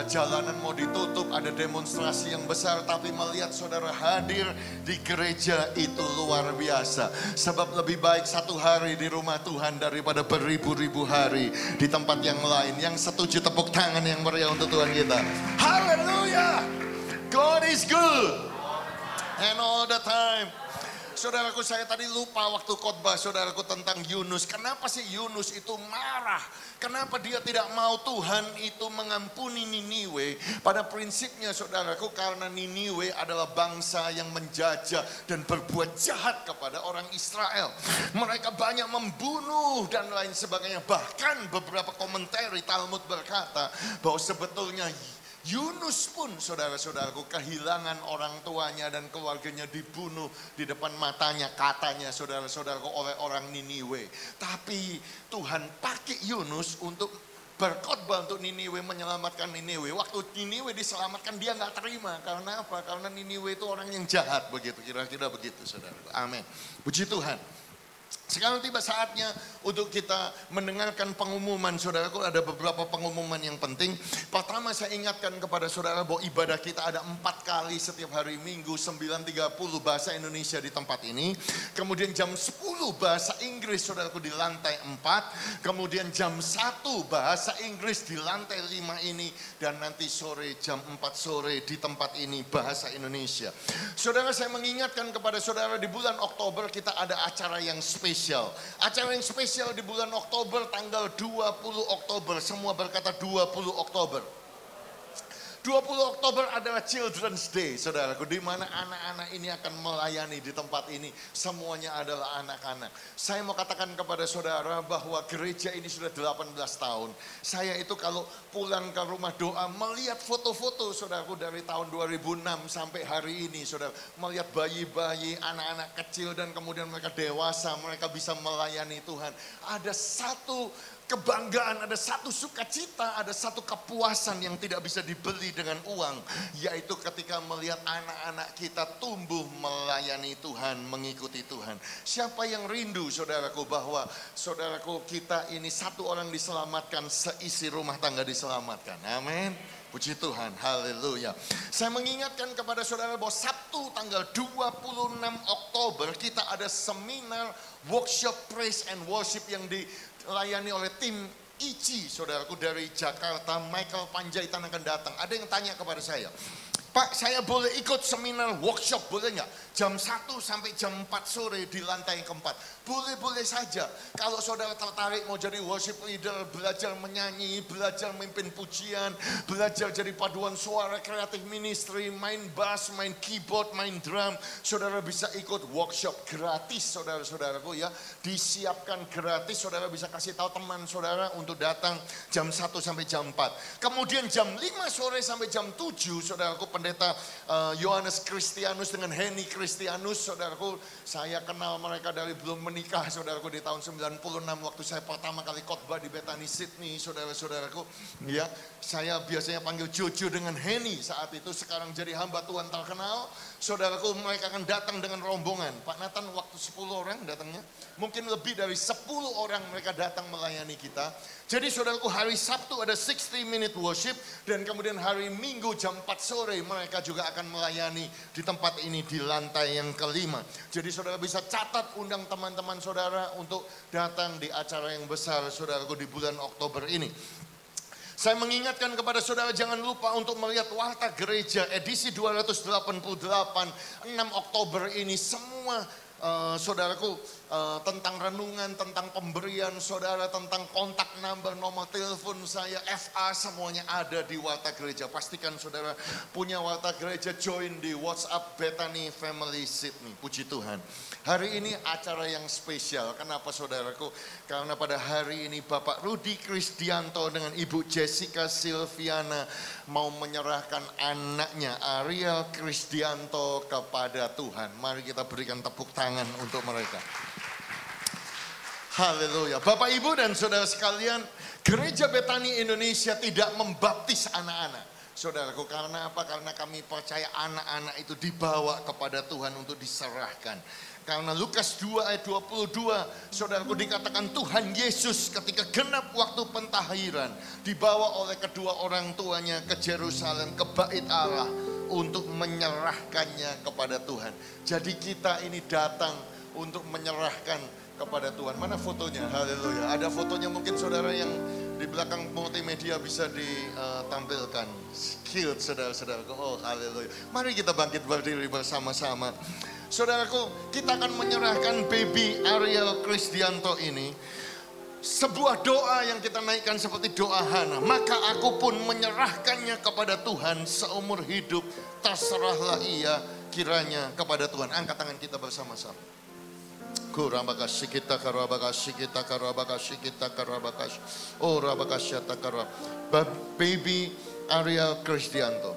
jalanan mau ditutup, ada demonstrasi yang besar. Tapi melihat saudara hadir di gereja itu luar biasa. Sebab lebih baik satu hari di rumah Tuhan daripada beribu-ribu hari di tempat yang lain. Yang setuju tepuk tangan yang meriah untuk Tuhan kita. Haleluya. God is good. And all the time. Saudaraku, saya tadi lupa waktu khotbah saudaraku tentang Yunus. Kenapa sih Yunus itu marah? Kenapa dia tidak mau Tuhan itu mengampuni Niniwe? Pada prinsipnya saudaraku, karena Niniwe adalah bangsa yang menjajah dan berbuat jahat kepada orang Israel. Mereka banyak membunuh dan lain sebagainya. Bahkan beberapa komentari Talmud berkata bahwa sebetulnya Yunus pun saudara-saudaraku kehilangan orang tuanya dan keluarganya dibunuh di depan matanya, katanya saudara-saudaraku, oleh orang Niniwe. Tapi Tuhan pakai Yunus untuk berkhotbah untuk Niniwe, menyelamatkan Niniwe. Waktu Niniwe diselamatkan dia nggak terima. Karena apa? Karena Niniwe itu orang yang jahat begitu, kira-kira begitu saudaraku. Amin. Puji Tuhan. Sekarang tiba saatnya untuk kita mendengarkan pengumuman, saudaraku. Ada beberapa pengumuman yang penting. Pertama, saya ingatkan kepada saudara bahwa ibadah kita ada 4 kali setiap hari Minggu, 9.30 bahasa Indonesia di tempat ini. Kemudian jam 10 bahasa Inggris, saudaraku, di lantai 4. Kemudian jam 1 bahasa Inggris di lantai 5 ini. Dan nanti sore jam 4 sore di tempat ini bahasa Indonesia. Saudara, saya mengingatkan kepada saudara, di bulan Oktober kita ada acara yang spesial. Acara yang spesial di bulan Oktober, tanggal 20 Oktober. Semua berkata 20 Oktober. 20 Oktober adalah Children's Day, saudaraku, di mana anak-anak ini akan melayani di tempat ini. Semuanya adalah anak-anak. Saya mau katakan kepada saudara bahwa gereja ini sudah 18 tahun. Saya itu kalau pulang ke rumah doa, melihat foto-foto saudaraku dari tahun 2006 sampai hari ini, saudara. Melihat bayi-bayi, anak-anak kecil dan kemudian mereka dewasa, mereka bisa melayani Tuhan. Ada satu kebanggaan, ada satu sukacita, ada satu kepuasan yang tidak bisa dibeli dengan uang, yaitu ketika melihat anak-anak kita tumbuh melayani Tuhan, mengikuti Tuhan. Siapa yang rindu, saudaraku, bahwa saudaraku kita ini satu orang diselamatkan, seisi rumah tangga diselamatkan. Amin. Puji Tuhan, haleluya. Saya mengingatkan kepada saudara bahwa Sabtu tanggal 26 Oktober kita ada seminar workshop praise and worship yang dilayani oleh tim Ici, saudaraku, dari Jakarta, Michael Panjaitan akan datang. Ada yang tanya kepada saya, Pak, saya boleh ikut seminar workshop, boleh nggak? Jam 1 sampai jam 4 sore di lantai keempat. Boleh-boleh saja. Kalau saudara tertarik mau jadi worship leader, belajar menyanyi, belajar memimpin pujian, belajar jadi paduan suara, kreatif ministry, main bass, main keyboard, main drum, saudara bisa ikut workshop gratis, saudara-saudaraku ya. Disiapkan gratis, saudara bisa kasih tahu teman saudara untuk datang jam 1 sampai jam 4. Kemudian jam 5 sore sampai jam 7, saudaraku, Pendeta Yohanes Kristianus dengan Henny Kristianus, saudaraku, saya kenal mereka dari belum menikah, saudaraku, di tahun 96 waktu saya pertama kali khotbah di Bethany Sydney, saudara-saudaraku. Ya, saya biasanya panggil Jojo dengan Henny saat itu, sekarang jadi hamba Tuhan terkenal. Saudaraku, mereka akan datang dengan rombongan. Pak Nathan waktu 10 orang datangnya, mungkin lebih dari 10 orang mereka datang melayani kita. Jadi saudaraku, hari Sabtu ada 60-minute worship, dan kemudian hari Minggu jam 4 sore mereka juga akan melayani di tempat ini di lantai yang kelima. Jadi saudara bisa catat, undang teman-teman saudara untuk datang di acara yang besar, saudaraku, di bulan Oktober ini. Saya mengingatkan kepada saudara, jangan lupa untuk melihat Warta Gereja edisi 288 6 Oktober ini. Semua saudaraku, tentang renungan, tentang pemberian saudara, tentang kontak number, nomor telepon saya, FA, semuanya ada di Warta Gereja. Pastikan saudara punya Warta Gereja, join di WhatsApp Bethany Family Sydney. Puji Tuhan. Hari ini acara yang spesial. Kenapa saudaraku? Karena pada hari ini Bapak Rudi Kristianto dengan Ibu Jessica Silviana mau menyerahkan anaknya Ariel Kristianto kepada Tuhan. Mari kita berikan tepuk tangan untuk mereka. Haleluya. Bapak, Ibu, dan saudara sekalian, Gereja Bethany Indonesia tidak membaptis anak-anak. Saudaraku, karena apa? Karena kami percaya anak-anak itu dibawa kepada Tuhan untuk diserahkan. Karena Lukas 2 ayat 22, saudaraku, dikatakan Tuhan Yesus ketika genap waktu pentahiran dibawa oleh kedua orang tuanya ke Yerusalem, ke Bait Allah untuk menyerahkannya kepada Tuhan. Jadi kita ini datang untuk menyerahkan kepada Tuhan. Mana fotonya? Haleluya. Ada fotonya mungkin saudara yang di belakang multimedia bisa ditampilkan. Skilled saudara-saudaraku. Oh, haleluya. Mari kita bangkit berdiri bersama-sama. Saudaraku, kita akan menyerahkan baby Ariel Kristianto ini. Sebuah doa yang kita naikkan seperti doa Hana. Maka aku pun menyerahkannya kepada Tuhan seumur hidup. Terserahlah ia kiranya kepada Tuhan. Angkat tangan kita bersama-sama. Kurabakashi kita karabakashi kita karabakashi kita karabakashi. Oh rabakasyata karab. Baby Ariel Kristianto,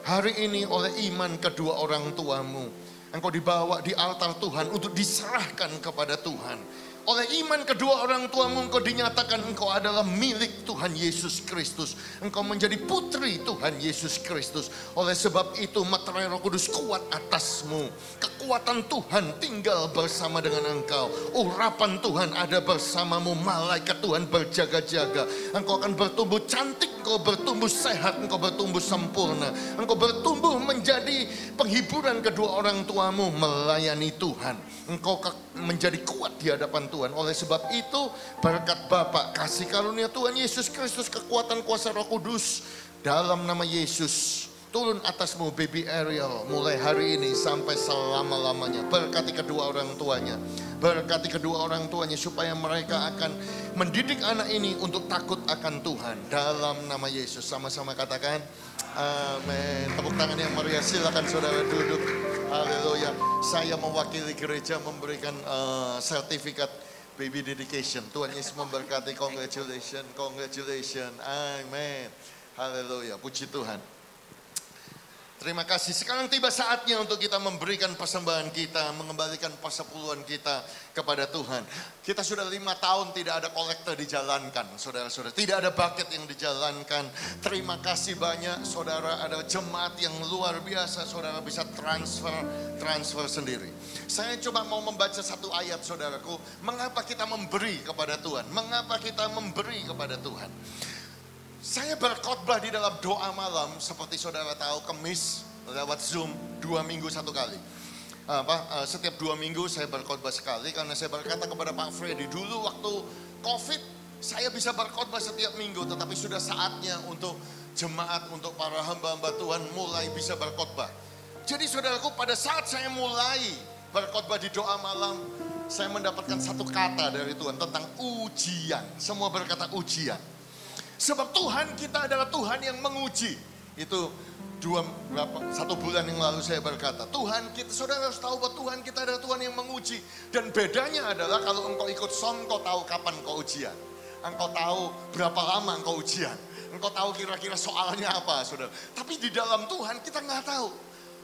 hari ini oleh iman kedua orang tuamu, engkau dibawa di altar Tuhan untuk diserahkan kepada Tuhan. Oleh iman kedua orang tuamu, engkau dinyatakan engkau adalah milik Tuhan Yesus Kristus. Engkau menjadi putri Tuhan Yesus Kristus. Oleh sebab itu materai Roh Kudus kuat atasmu. Kekuatan Tuhan tinggal bersama dengan engkau. Urapan Tuhan ada bersamamu. Malaikat Tuhan berjaga-jaga. Engkau akan bertumbuh cantik, engkau bertumbuh sehat, engkau bertumbuh sempurna. Engkau bertumbuh menjadi penghiburan kedua orang tuamu melayani Tuhan. Engkau menjadi kuat di hadapan Tuhan. Oleh sebab itu berkat Bapa, kasih karunia Tuhan Yesus Kristus, kekuatan kuasa Roh Kudus dalam nama Yesus turun atasmu baby Ariel mulai hari ini sampai selama-lamanya. Berkati kedua orang tuanya. Berkati kedua orang tuanya supaya mereka akan mendidik anak ini untuk takut akan Tuhan. Dalam nama Yesus. Sama-sama katakan amin. Tepuk tangan yang meriah, silakan saudara duduk. Haleluya. Saya mewakili gereja memberikan sertifikat baby dedication. Tuhan Yesus memberkati. Congratulations, congratulations. Amin. Haleluya. Puji Tuhan. Terima kasih. Sekarang tiba saatnya untuk kita memberikan persembahan kita, mengembalikan persepuluhan kita kepada Tuhan. Kita sudah 5 tahun tidak ada kolektor dijalankan, saudara-saudara. Tidak ada bucket yang dijalankan. Terima kasih banyak, saudara. Ada jemaat yang luar biasa, saudara bisa transfer sendiri. Saya coba mau membaca satu ayat, saudaraku. Mengapa kita memberi kepada Tuhan? Mengapa kita memberi kepada Tuhan? Saya berkhotbah di dalam doa malam, seperti saudara tahu, Kamis lewat Zoom 2 minggu 1 kali. Setiap 2 minggu saya berkhotbah sekali, karena saya berkata kepada Pak Freddy, dulu waktu COVID Saya bisa berkhotbah setiap minggu, tetapi sudah saatnya untuk jemaat, untuk para hamba-hamba Tuhan mulai bisa berkhotbah. Jadi saudaraku, pada saat saya mulai berkhotbah di doa malam, saya mendapatkan satu kata dari Tuhan tentang ujian. Semua berkata ujian. Sebab Tuhan kita adalah Tuhan yang menguji. Itu 1 bulan yang lalu saya berkata, Tuhan kita, saudara harus tahu bahwa Tuhan kita adalah Tuhan yang menguji. Dan bedanya adalah kalau engkau ikut SOM, engkau tahu kapan engkau ujian. Engkau tahu berapa lama engkau ujian. Engkau tahu kira-kira soalnya apa, saudara. Tapi di dalam Tuhan kita nggak tahu.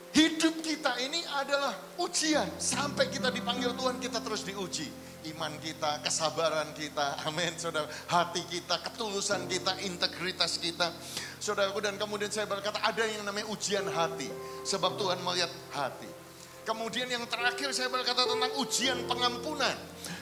Hidup kita ini adalah ujian. Sampai kita dipanggil Tuhan, kita terus diuji. Iman kita, kesabaran kita, amin saudara. Hati kita, ketulusan kita, integritas kita. Saudaraku, dan kemudian saya berkata ada yang namanya ujian hati. Sebab Tuhan melihat hati. Kemudian yang terakhir saya berkata tentang ujian pengampunan.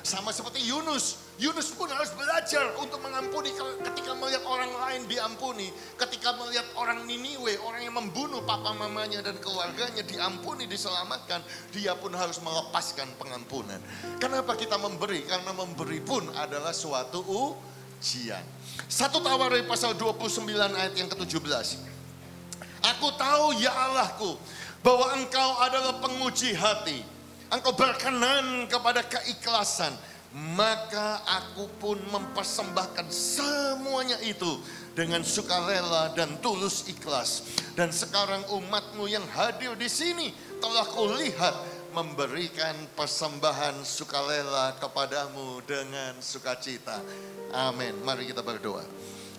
Sama seperti Yunus. Yunus pun harus belajar untuk mengampuni ketika melihat orang lain diampuni. Ketika melihat orang Niniwe, orang yang membunuh papa mamanya dan keluarganya diampuni, diselamatkan. Dia pun harus melepaskan pengampunan. Kenapa kita memberi? Karena memberi pun adalah suatu ujian. 1 Tawarik pasal 29 ayat yang ke-17. Aku tahu ya Allahku, bahwa engkau adalah penguji hati. Engkau berkenan kepada keikhlasan. Maka aku pun mempersembahkan semuanya itu dengan sukarela dan tulus ikhlas. Dan sekarang umatmu yang hadir di sini telah kulihat memberikan persembahan sukarela kepadamu dengan sukacita. Amin. Mari kita berdoa.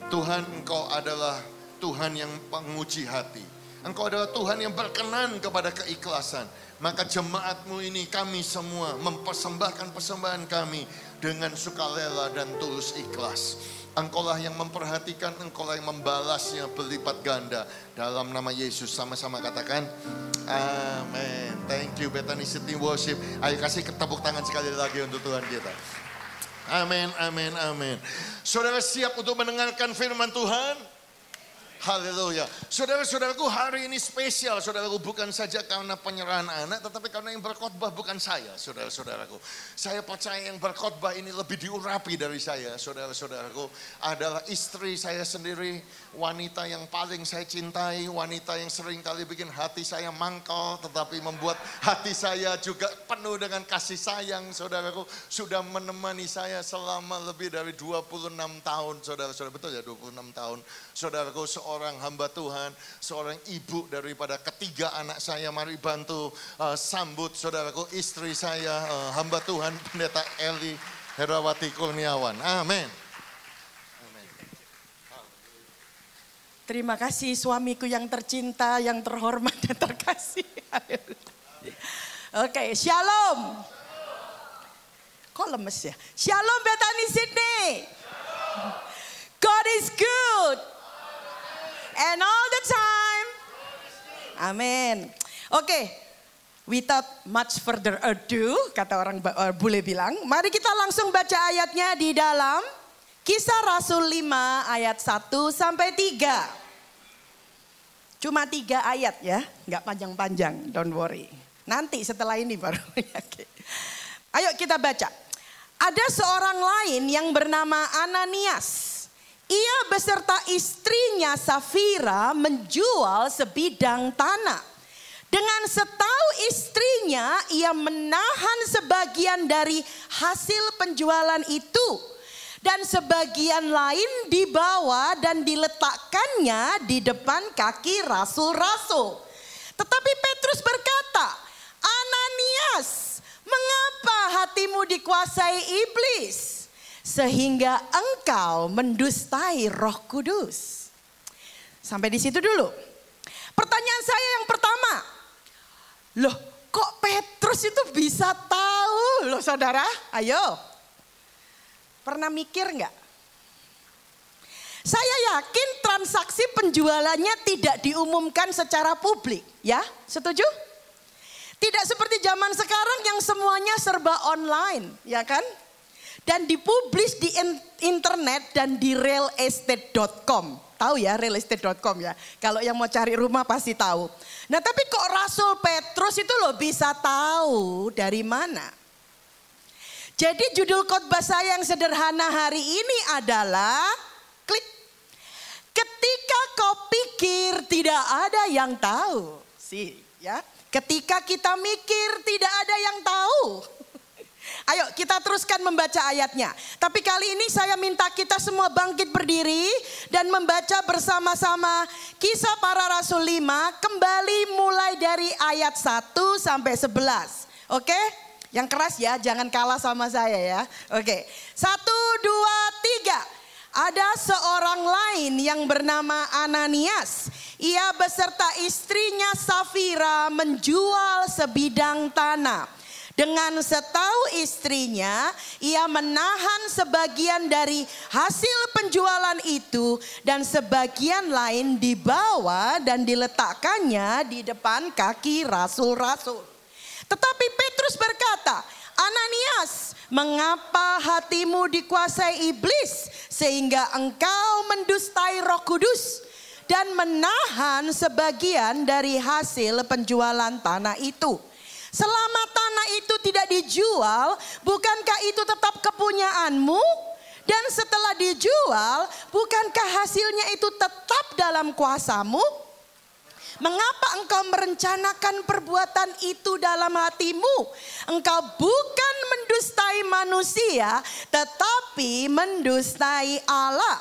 Tuhan, engkau adalah Tuhan yang penguji hati. Engkau adalah Tuhan yang berkenan kepada keikhlasan. Maka jemaatmu ini kami semua mempersembahkan persembahan kami dengan sukarela dan tulus ikhlas. Engkaulah yang memperhatikan, engkaulah yang membalasnya berlipat ganda. Dalam nama Yesus sama-sama katakan amin. Thank you Bethany City Worship. Ayo kasih tepuk tangan sekali lagi untuk Tuhan kita. Amin, amin, amin. Saudara siap untuk mendengarkan firman Tuhan? Haleluya. Saudara-saudaraku, hari ini spesial. Saudaraku, bukan saja karena penyerahan anak, tetapi karena yang berkhotbah bukan saya, saudara-saudaraku. Saya percaya yang berkhotbah ini lebih diurapi dari saya, saudara-saudaraku. Adalah istri saya sendiri, wanita yang paling saya cintai, wanita yang sering kali bikin hati saya mangkal, tetapi membuat hati saya juga penuh dengan kasih sayang, saudaraku. Sudah menemani saya selama lebih dari 26 tahun, saudara-saudara. Betul ya, 26 tahun. Saudaraku, seorang hamba Tuhan, seorang ibu daripada ketiga anak saya. Mari bantu sambut saudaraku, istri saya, hamba Tuhan, Pendeta Eli Herawati Kurniawan. Amin. Terima kasih suamiku yang tercinta, yang terhormat dan terkasih. Oke, shalom. Kok lemes ya? Shalom Bethany Sydney. God is good. And all the time. Amin. Oke, without much further ado, kata orang bule bilang, mari kita langsung baca ayatnya di dalam Kisah Rasul 5 ayat 1 sampai 3. Cuma 3 ayat ya, nggak panjang-panjang, don't worry. Nanti setelah ini baru. Ayo kita baca. Ada seorang lain yang bernama Ananias. Ia beserta istrinya Safira menjual sebidang tanah. Dengan setahu istrinya, ia menahan sebagian dari hasil penjualan itu. Dan sebagian lain dibawa dan diletakkannya di depan kaki rasul-rasul. Tetapi Petrus berkata, Ananias, mengapa hatimu dikuasai iblis? Sehingga engkau mendustai Roh Kudus. Sampai di situ dulu. Pertanyaan saya yang pertama. Loh, kok Petrus itu bisa tahu loh saudara? Ayo. Pernah mikir enggak? Saya yakin transaksi penjualannya tidak diumumkan secara publik. Ya, setuju? Tidak seperti zaman sekarang yang semuanya serba online, ya kan? Dan dipublis di internet dan di realestate.com. Tahu ya realestate.com ya. Kalau yang mau cari rumah pasti tahu. Nah tapi kok Rasul Petrus itu loh bisa tahu dari mana? Jadi judul khotbah saya yang sederhana hari ini adalah klik. Ketika kau pikir tidak ada yang tahu. Ya. Ketika kita mikir tidak ada yang tahu. Ayo kita teruskan membaca ayatnya. Tapi kali ini saya minta kita semua bangkit berdiri dan membaca bersama-sama Kisah Para Rasul 5 kembali mulai dari ayat 1 sampai 11. Oke? Yang keras ya, jangan kalah sama saya ya. Oke. 1, 2, 3. Ada seorang lain yang bernama Ananias. Ia beserta istrinya Safira menjual sebidang tanah. Dengan setahu istrinya, ia menahan sebagian dari hasil penjualan itu dan sebagian lain dibawa dan diletakkannya di depan kaki rasul-rasul. Tetapi Petrus berkata, Ananias, mengapa hatimu dikuasai iblis sehingga engkau mendustai Roh Kudus dan menahan sebagian dari hasil penjualan tanah itu? Selama tanah itu tidak dijual, bukankah itu tetap kepunyaanmu? Dan setelah dijual, bukankah hasilnya itu tetap dalam kuasamu? Mengapa engkau merencanakan perbuatan itu dalam hatimu? Engkau bukan mendustai manusia, tetapi mendustai Allah.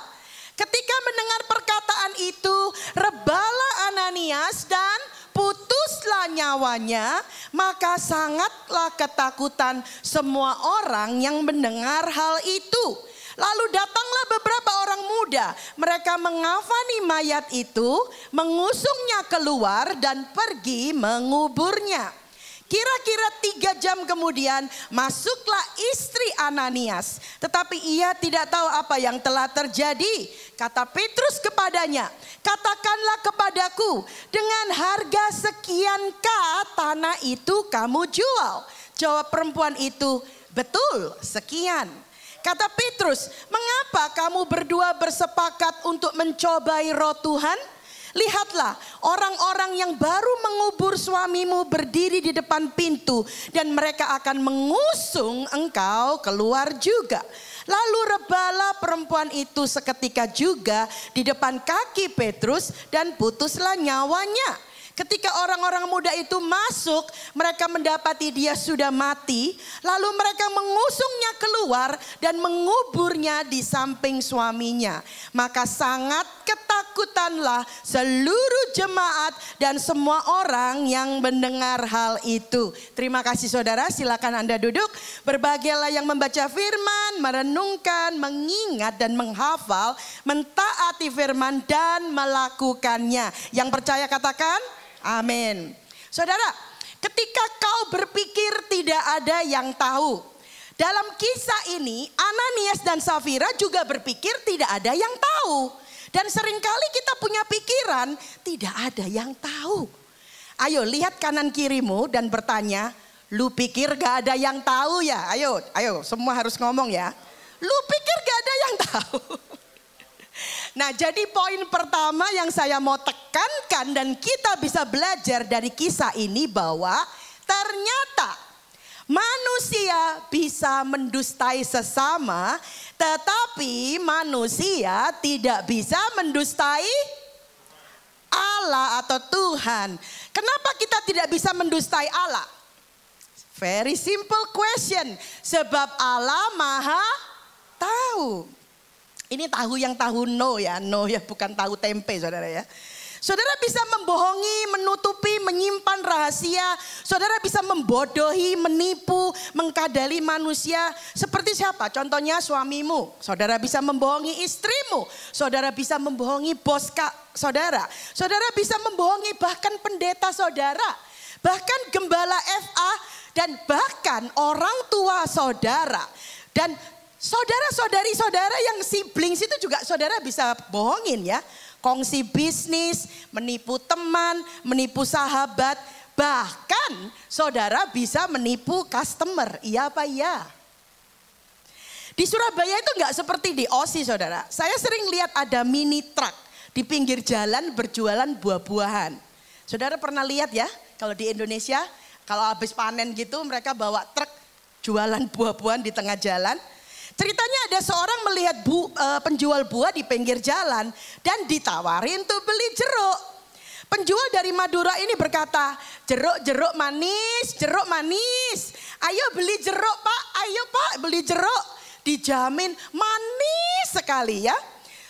Ketika mendengar perkataan itu, rebalah Ananias dan putuslah nyawanya, maka sangatlah ketakutan semua orang yang mendengar hal itu. Lalu datanglah beberapa orang muda, mereka mengafani mayat itu, mengusungnya keluar dan pergi menguburnya. Kira-kira 3 jam kemudian masuklah istri Ananias, tetapi ia tidak tahu apa yang telah terjadi. Kata Petrus kepadanya, katakanlah kepadaku, dengan harga sekiankah tanah itu kamu jual? Jawab perempuan itu, betul sekian. Kata Petrus, mengapa kamu berdua bersepakat untuk mencobai roh Tuhan? Lihatlah, orang-orang yang baru mengubur suamimu berdiri di depan pintu dan mereka akan mengusung engkau keluar juga. Lalu rebalah perempuan itu seketika juga di depan kaki Petrus dan putuslah nyawanya. Ketika orang-orang muda itu masuk, mereka mendapati dia sudah mati. Lalu mereka mengusungnya keluar dan menguburnya di samping suaminya. Maka sangat ketakutanlah seluruh jemaat dan semua orang yang mendengar hal itu. Terima kasih saudara, silakan Anda duduk. Berbahagialah yang membaca firman, merenungkan, mengingat dan menghafal, mentaati firman dan melakukannya. Yang percaya katakan amin. Saudara, ketika kau berpikir tidak ada yang tahu. Dalam kisah ini Ananias dan Safira juga berpikir tidak ada yang tahu. Dan seringkali kita punya pikiran tidak ada yang tahu. Ayo lihat kanan kirimu dan bertanya, lu pikir gak ada yang tahu ya? Ayo semua harus ngomong ya. Lu pikir gak ada yang tahu? Nah, jadi poin pertama yang saya mau tekankan dan kita bisa belajar dari kisah ini bahwa ternyata manusia bisa mendustai sesama, tetapi manusia tidak bisa mendustai Allah atau Tuhan. Kenapa kita tidak bisa mendustai Allah? Very simple question. Sebab Allah Maha tahu. Ini tahu yang tahu no ya bukan tahu tempe saudara ya. Saudara bisa membohongi, menutupi, menyimpan rahasia. Saudara bisa membodohi, menipu, mengkadali manusia. Seperti siapa? Contohnya suamimu. Saudara bisa membohongi istrimu. Saudara bisa membohongi bos saudara. Saudara bisa membohongi bahkan pendeta saudara. Bahkan gembala FA dan bahkan orang tua saudara. Dan saudara-saudari saudara yang siblings itu juga saudara bisa bohongin ya. Kongsi bisnis, menipu teman, menipu sahabat. Bahkan saudara bisa menipu customer. Iya apa iya? Di Surabaya itu enggak seperti di OSI saudara. Saya sering lihat ada mini truck di pinggir jalan berjualan buah-buahan. Saudara pernah lihat ya kalau di Indonesia kalau habis panen gitu mereka bawa truk jualan buah-buahan di tengah jalan. Ceritanya ada seorang melihat penjual buah di pinggir jalan dan ditawarin untuk beli jeruk. Penjual dari Madura ini berkata, jeruk jeruk manis. Ayo beli jeruk Pak, ayo Pak beli jeruk. Dijamin manis sekali ya.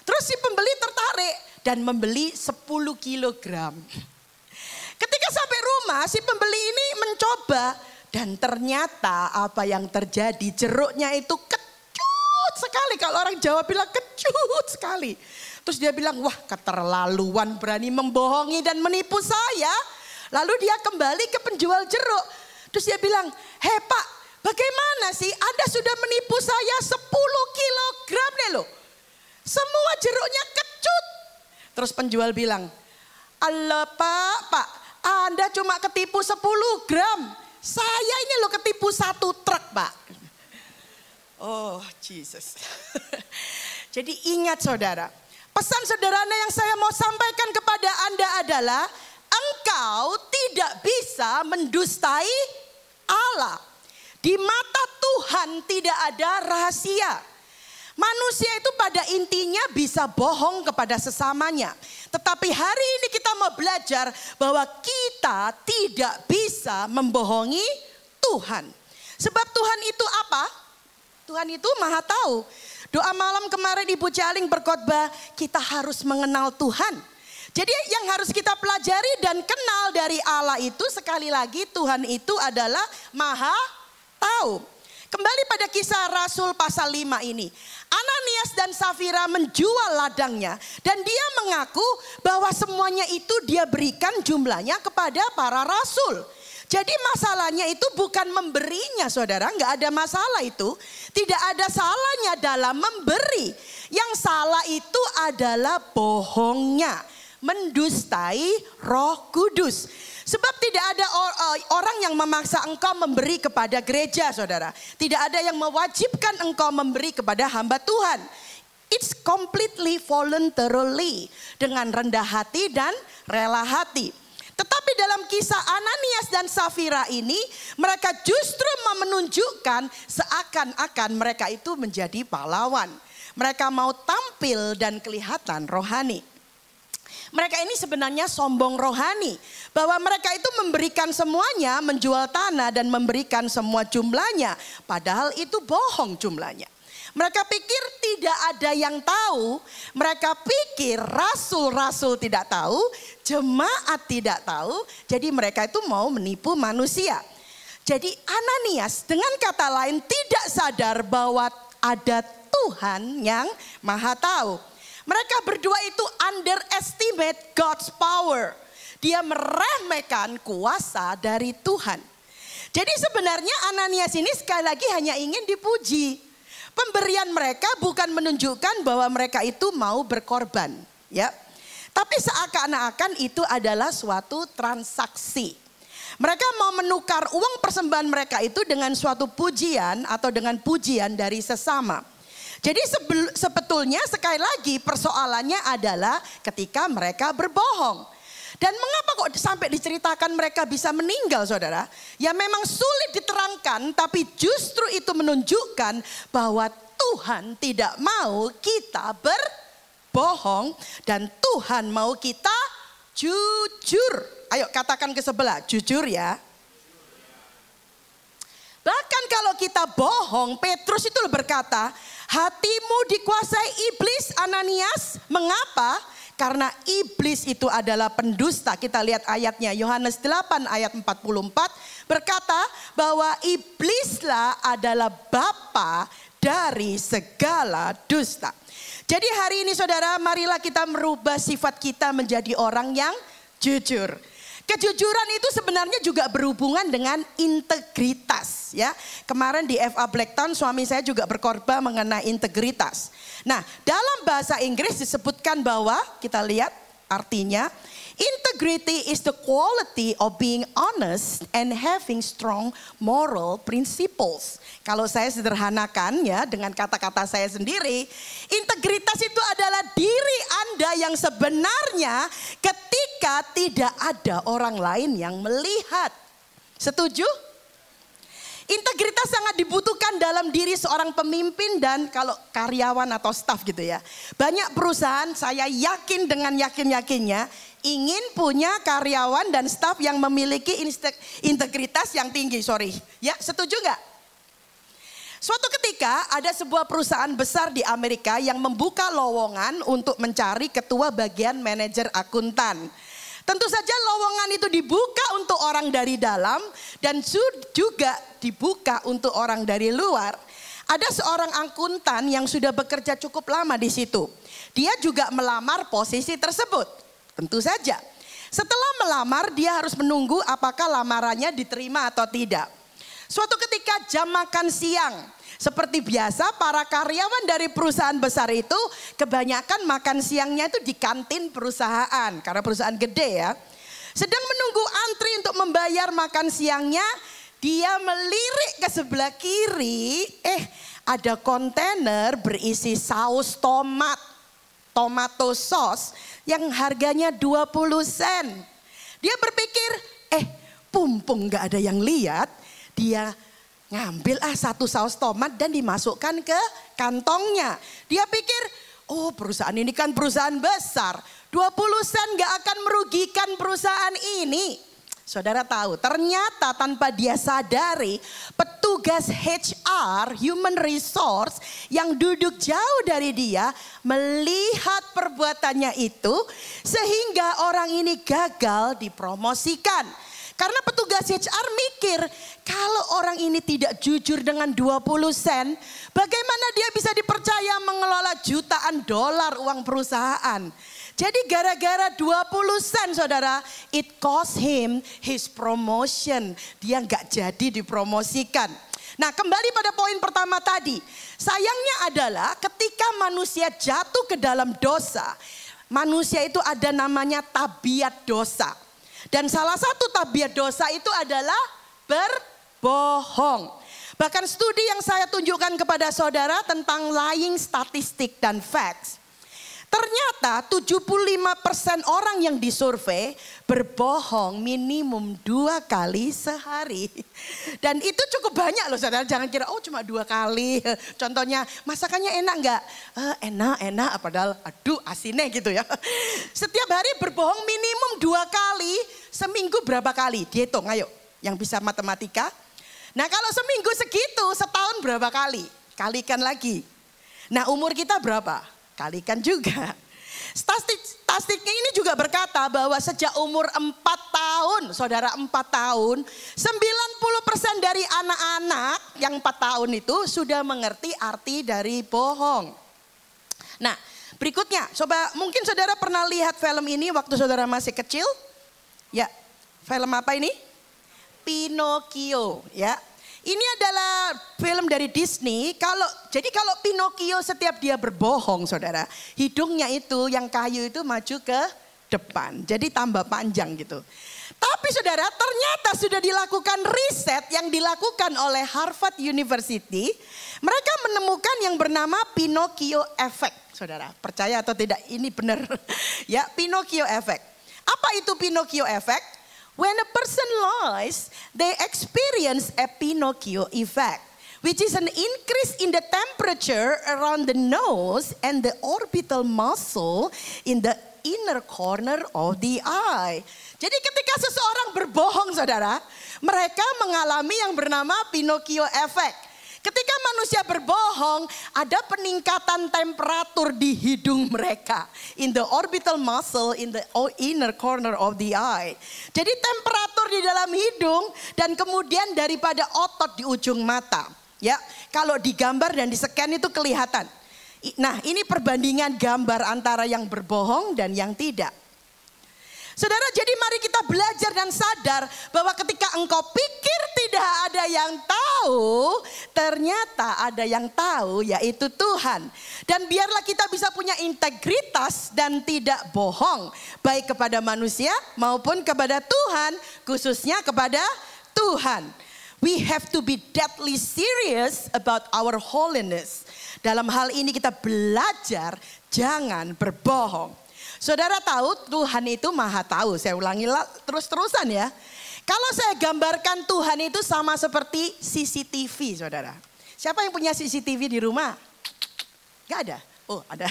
Terus si pembeli tertarik dan membeli 10 kilogram. Ketika sampai rumah si pembeli ini mencoba dan ternyata apa yang terjadi, jeruknya itu kecut sekali. Kalau orang Jawa bilang kecut sekali. Terus dia bilang, wah keterlaluan, berani membohongi dan menipu saya. Lalu dia kembali ke penjual jeruk. Terus dia bilang, hei Pak, bagaimana sih Anda sudah menipu saya 10 kilogram nih loh. Semua jeruknya kecut. Terus penjual bilang, Allah Pak, Anda cuma ketipu 10 gram. Saya ini loh ketipu 1 truk Pak. Oh Jesus. Jadi ingat saudara. Pesan sederhana yang saya mau sampaikan kepada Anda adalah engkau tidak bisa mendustai Allah. Di mata Tuhan tidak ada rahasia. Manusia itu pada intinya bisa bohong kepada sesamanya. Tetapi hari ini kita mau belajar bahwa kita tidak bisa membohongi Tuhan. Sebab Tuhan itu apa? Tuhan itu Maha Tahu. Doa malam kemarin Ibu Jaling berkhotbah, kita harus mengenal Tuhan. Jadi yang harus kita pelajari dan kenal dari Allah itu sekali lagi Tuhan itu adalah Maha Tahu. Kembali pada Kisah Rasul pasal 5 ini. Ananias dan Safira menjual ladangnya dan dia mengaku bahwa semuanya itu dia berikan jumlahnya kepada para rasul. Jadi masalahnya itu bukan memberinya saudara, nggak ada masalah itu. Tidak ada salahnya dalam memberi. Yang salah itu adalah bohongnya, mendustai Roh Kudus. Sebab tidak ada orang yang memaksa engkau memberi kepada gereja saudara. Tidak ada yang mewajibkan engkau memberi kepada hamba Tuhan. It's completely voluntarily, dengan rendah hati dan rela hati. Tetapi dalam kisah Ananias dan Safira ini, mereka justru menunjukkan seakan-akan mereka itu menjadi pahlawan. Mereka mau tampil dan kelihatan rohani. Mereka ini sebenarnya sombong rohani. Bahwa mereka itu memberikan semuanya, menjual tanah dan memberikan semua jumlahnya. Padahal itu bohong jumlahnya. Mereka pikir tidak ada yang tahu. Mereka pikir rasul-rasul tidak tahu, jemaat tidak tahu. Jadi mereka itu mau menipu manusia. Jadi Ananias dengan kata lain tidak sadar bahwa ada Tuhan yang Maha Tahu. Mereka berdua itu underestimate God's power. Dia meremehkan kuasa dari Tuhan. Jadi sebenarnya Ananias ini sekali lagi hanya ingin dipuji. Pemberian mereka bukan menunjukkan bahwa mereka itu mau berkorban, ya. Tapi seakan-akan itu adalah suatu transaksi. Mereka mau menukar uang persembahan mereka itu dengan suatu pujian atau dengan pujian dari sesama. Jadi sebetulnya sekali lagi persoalannya adalah ketika mereka berbohong. Dan mengapa kok sampai diceritakan mereka bisa meninggal saudara? Ya memang sulit diterangkan, tapi justru itu menunjukkan bahwa Tuhan tidak mau kita berbohong. Dan Tuhan mau kita jujur. Ayo katakan ke sebelah, jujur ya. Bahkan kalau kita bohong, Petrus itu berkata, hatimu dikuasai iblis Ananias. Mengapa? Karena iblis itu adalah pendusta. Kita lihat ayatnya, Yohanes 8 ayat 44 berkata bahwa iblislah adalah bapa dari segala dusta. Jadi hari ini saudara, marilah kita merubah sifat kita menjadi orang yang jujur. Kejujuran itu sebenarnya juga berhubungan dengan integritas ya. Kemarin di FA Blacktown suami saya juga berkhotbah mengenai integritas. Nah, dalam bahasa Inggris disebutkan bahwa kita lihat artinya integrity is the quality of being honest and having strong moral principles. Kalau saya sederhanakan ya dengan kata-kata saya sendiri, integritas itu adalah diri Anda yang sebenarnya ketika tidak ada orang lain yang melihat. Setuju? Integritas sangat dibutuhkan dalam diri seorang pemimpin dan kalau karyawan atau staf gitu ya. Banyak perusahaan saya yakin dengan yakin-yakinnya ingin punya karyawan dan staf yang memiliki integritas yang tinggi. Ya, setuju nggak? Suatu ketika ada sebuah perusahaan besar di Amerika yang membuka lowongan untuk mencari ketua bagian manajer akuntan. Tentu saja lowongan itu dibuka untuk orang dari dalam dan juga dibuka untuk orang dari luar. Ada seorang akuntan yang sudah bekerja cukup lama di situ. Dia juga melamar posisi tersebut. Tentu saja. Setelah melamar dia harus menunggu apakah lamarannya diterima atau tidak. Suatu ketika jam makan siang. Seperti biasa para karyawan dari perusahaan besar itu kebanyakan makan siangnya itu di kantin perusahaan. Karena perusahaan gede ya. Sedang menunggu antri untuk membayar makan siangnya. Dia melirik ke sebelah kiri. Ada kontainer berisi saus tomat. Tomato sauce yang harganya 20 sen. Dia berpikir pumpung gak ada yang lihat. Dia ngambil satu saus tomat dan dimasukkan ke kantongnya. Dia pikir, perusahaan ini kan perusahaan besar. 20 sen gak akan merugikan perusahaan ini. Saudara tahu, ternyata tanpa dia sadari, petugas HR, human resource yang duduk jauh dari dia melihat perbuatannya itu sehingga orang ini gagal dipromosikan. Karena petugas HR mikir, kalau orang ini tidak jujur dengan 20 sen, bagaimana dia bisa dipercaya mengelola jutaan dolar uang perusahaan? Jadi gara-gara 20 sen saudara, it cost him his promotion. Dia nggak jadi dipromosikan. Nah kembali pada poin pertama tadi. Sayangnya adalah ketika manusia jatuh ke dalam dosa, manusia itu ada namanya tabiat dosa. Dan salah satu tabiat dosa itu adalah berbohong. Bahkan studi yang saya tunjukkan kepada saudara tentang lying statistik dan facts. Ternyata 75% orang yang disurvei berbohong minimum 2 kali sehari. Dan itu cukup banyak loh saudara. Jangan kira cuma 2 kali. Contohnya masakannya enak enggak? Enak. Padahal aduh asinnya gitu ya. Setiap hari berbohong minimum 2 kali. Seminggu berapa kali? Dihitung ayo. Yang bisa matematika. Nah kalau seminggu segitu setahun berapa kali? Kalikan lagi. Nah umur kita berapa? Kalikan juga. Statistiknya ini juga berkata bahwa sejak umur 4 tahun, saudara 4 tahun, 90% dari anak-anak yang 4 tahun itu sudah mengerti arti dari bohong. Nah berikutnya, mungkin saudara pernah lihat film ini waktu saudara masih kecil? Ya, film apa ini? Pinocchio ya. Ini adalah film dari Disney. Jadi kalau Pinocchio setiap dia berbohong saudara, hidungnya itu yang kayu itu maju ke depan. Jadi tambah panjang gitu. Tapi saudara ternyata sudah dilakukan riset yang dilakukan oleh Harvard University. Mereka menemukan yang bernama Pinocchio Effect. Saudara percaya atau tidak ini benar. Ya, Pinocchio Effect. Apa itu Pinocchio Effect? When a person lies, they experience a Pinocchio effect, which is an increase in the temperature around the nose and the orbital muscle in the inner corner of the eye. Jadi ketika seseorang berbohong saudara, mereka mengalami yang bernama Pinocchio effect. Ketika manusia berbohong, ada peningkatan temperatur di hidung mereka. In the orbital muscle, in the inner corner of the eye. Jadi temperatur di dalam hidung dan kemudian daripada otot di ujung mata. Ya, kalau digambar dan di-scan itu kelihatan. Nah, ini perbandingan gambar antara yang berbohong dan yang tidak. Saudara, jadi mari kita belajar dan sadar bahwa ketika engkau pikir tidak ada yang tahu, ternyata ada yang tahu yaitu Tuhan. Dan biarlah kita bisa punya integritas dan tidak bohong. Baik kepada manusia maupun kepada Tuhan, khususnya kepada Tuhan. We have to be deadly serious about our holiness. Dalam hal ini kita belajar jangan berbohong. Saudara tahu Tuhan itu maha tahu. Saya ulangi terus-terusan ya. Kalau saya gambarkan Tuhan itu sama seperti CCTV, saudara. Siapa yang punya CCTV di rumah? Gak ada. Oh, ada.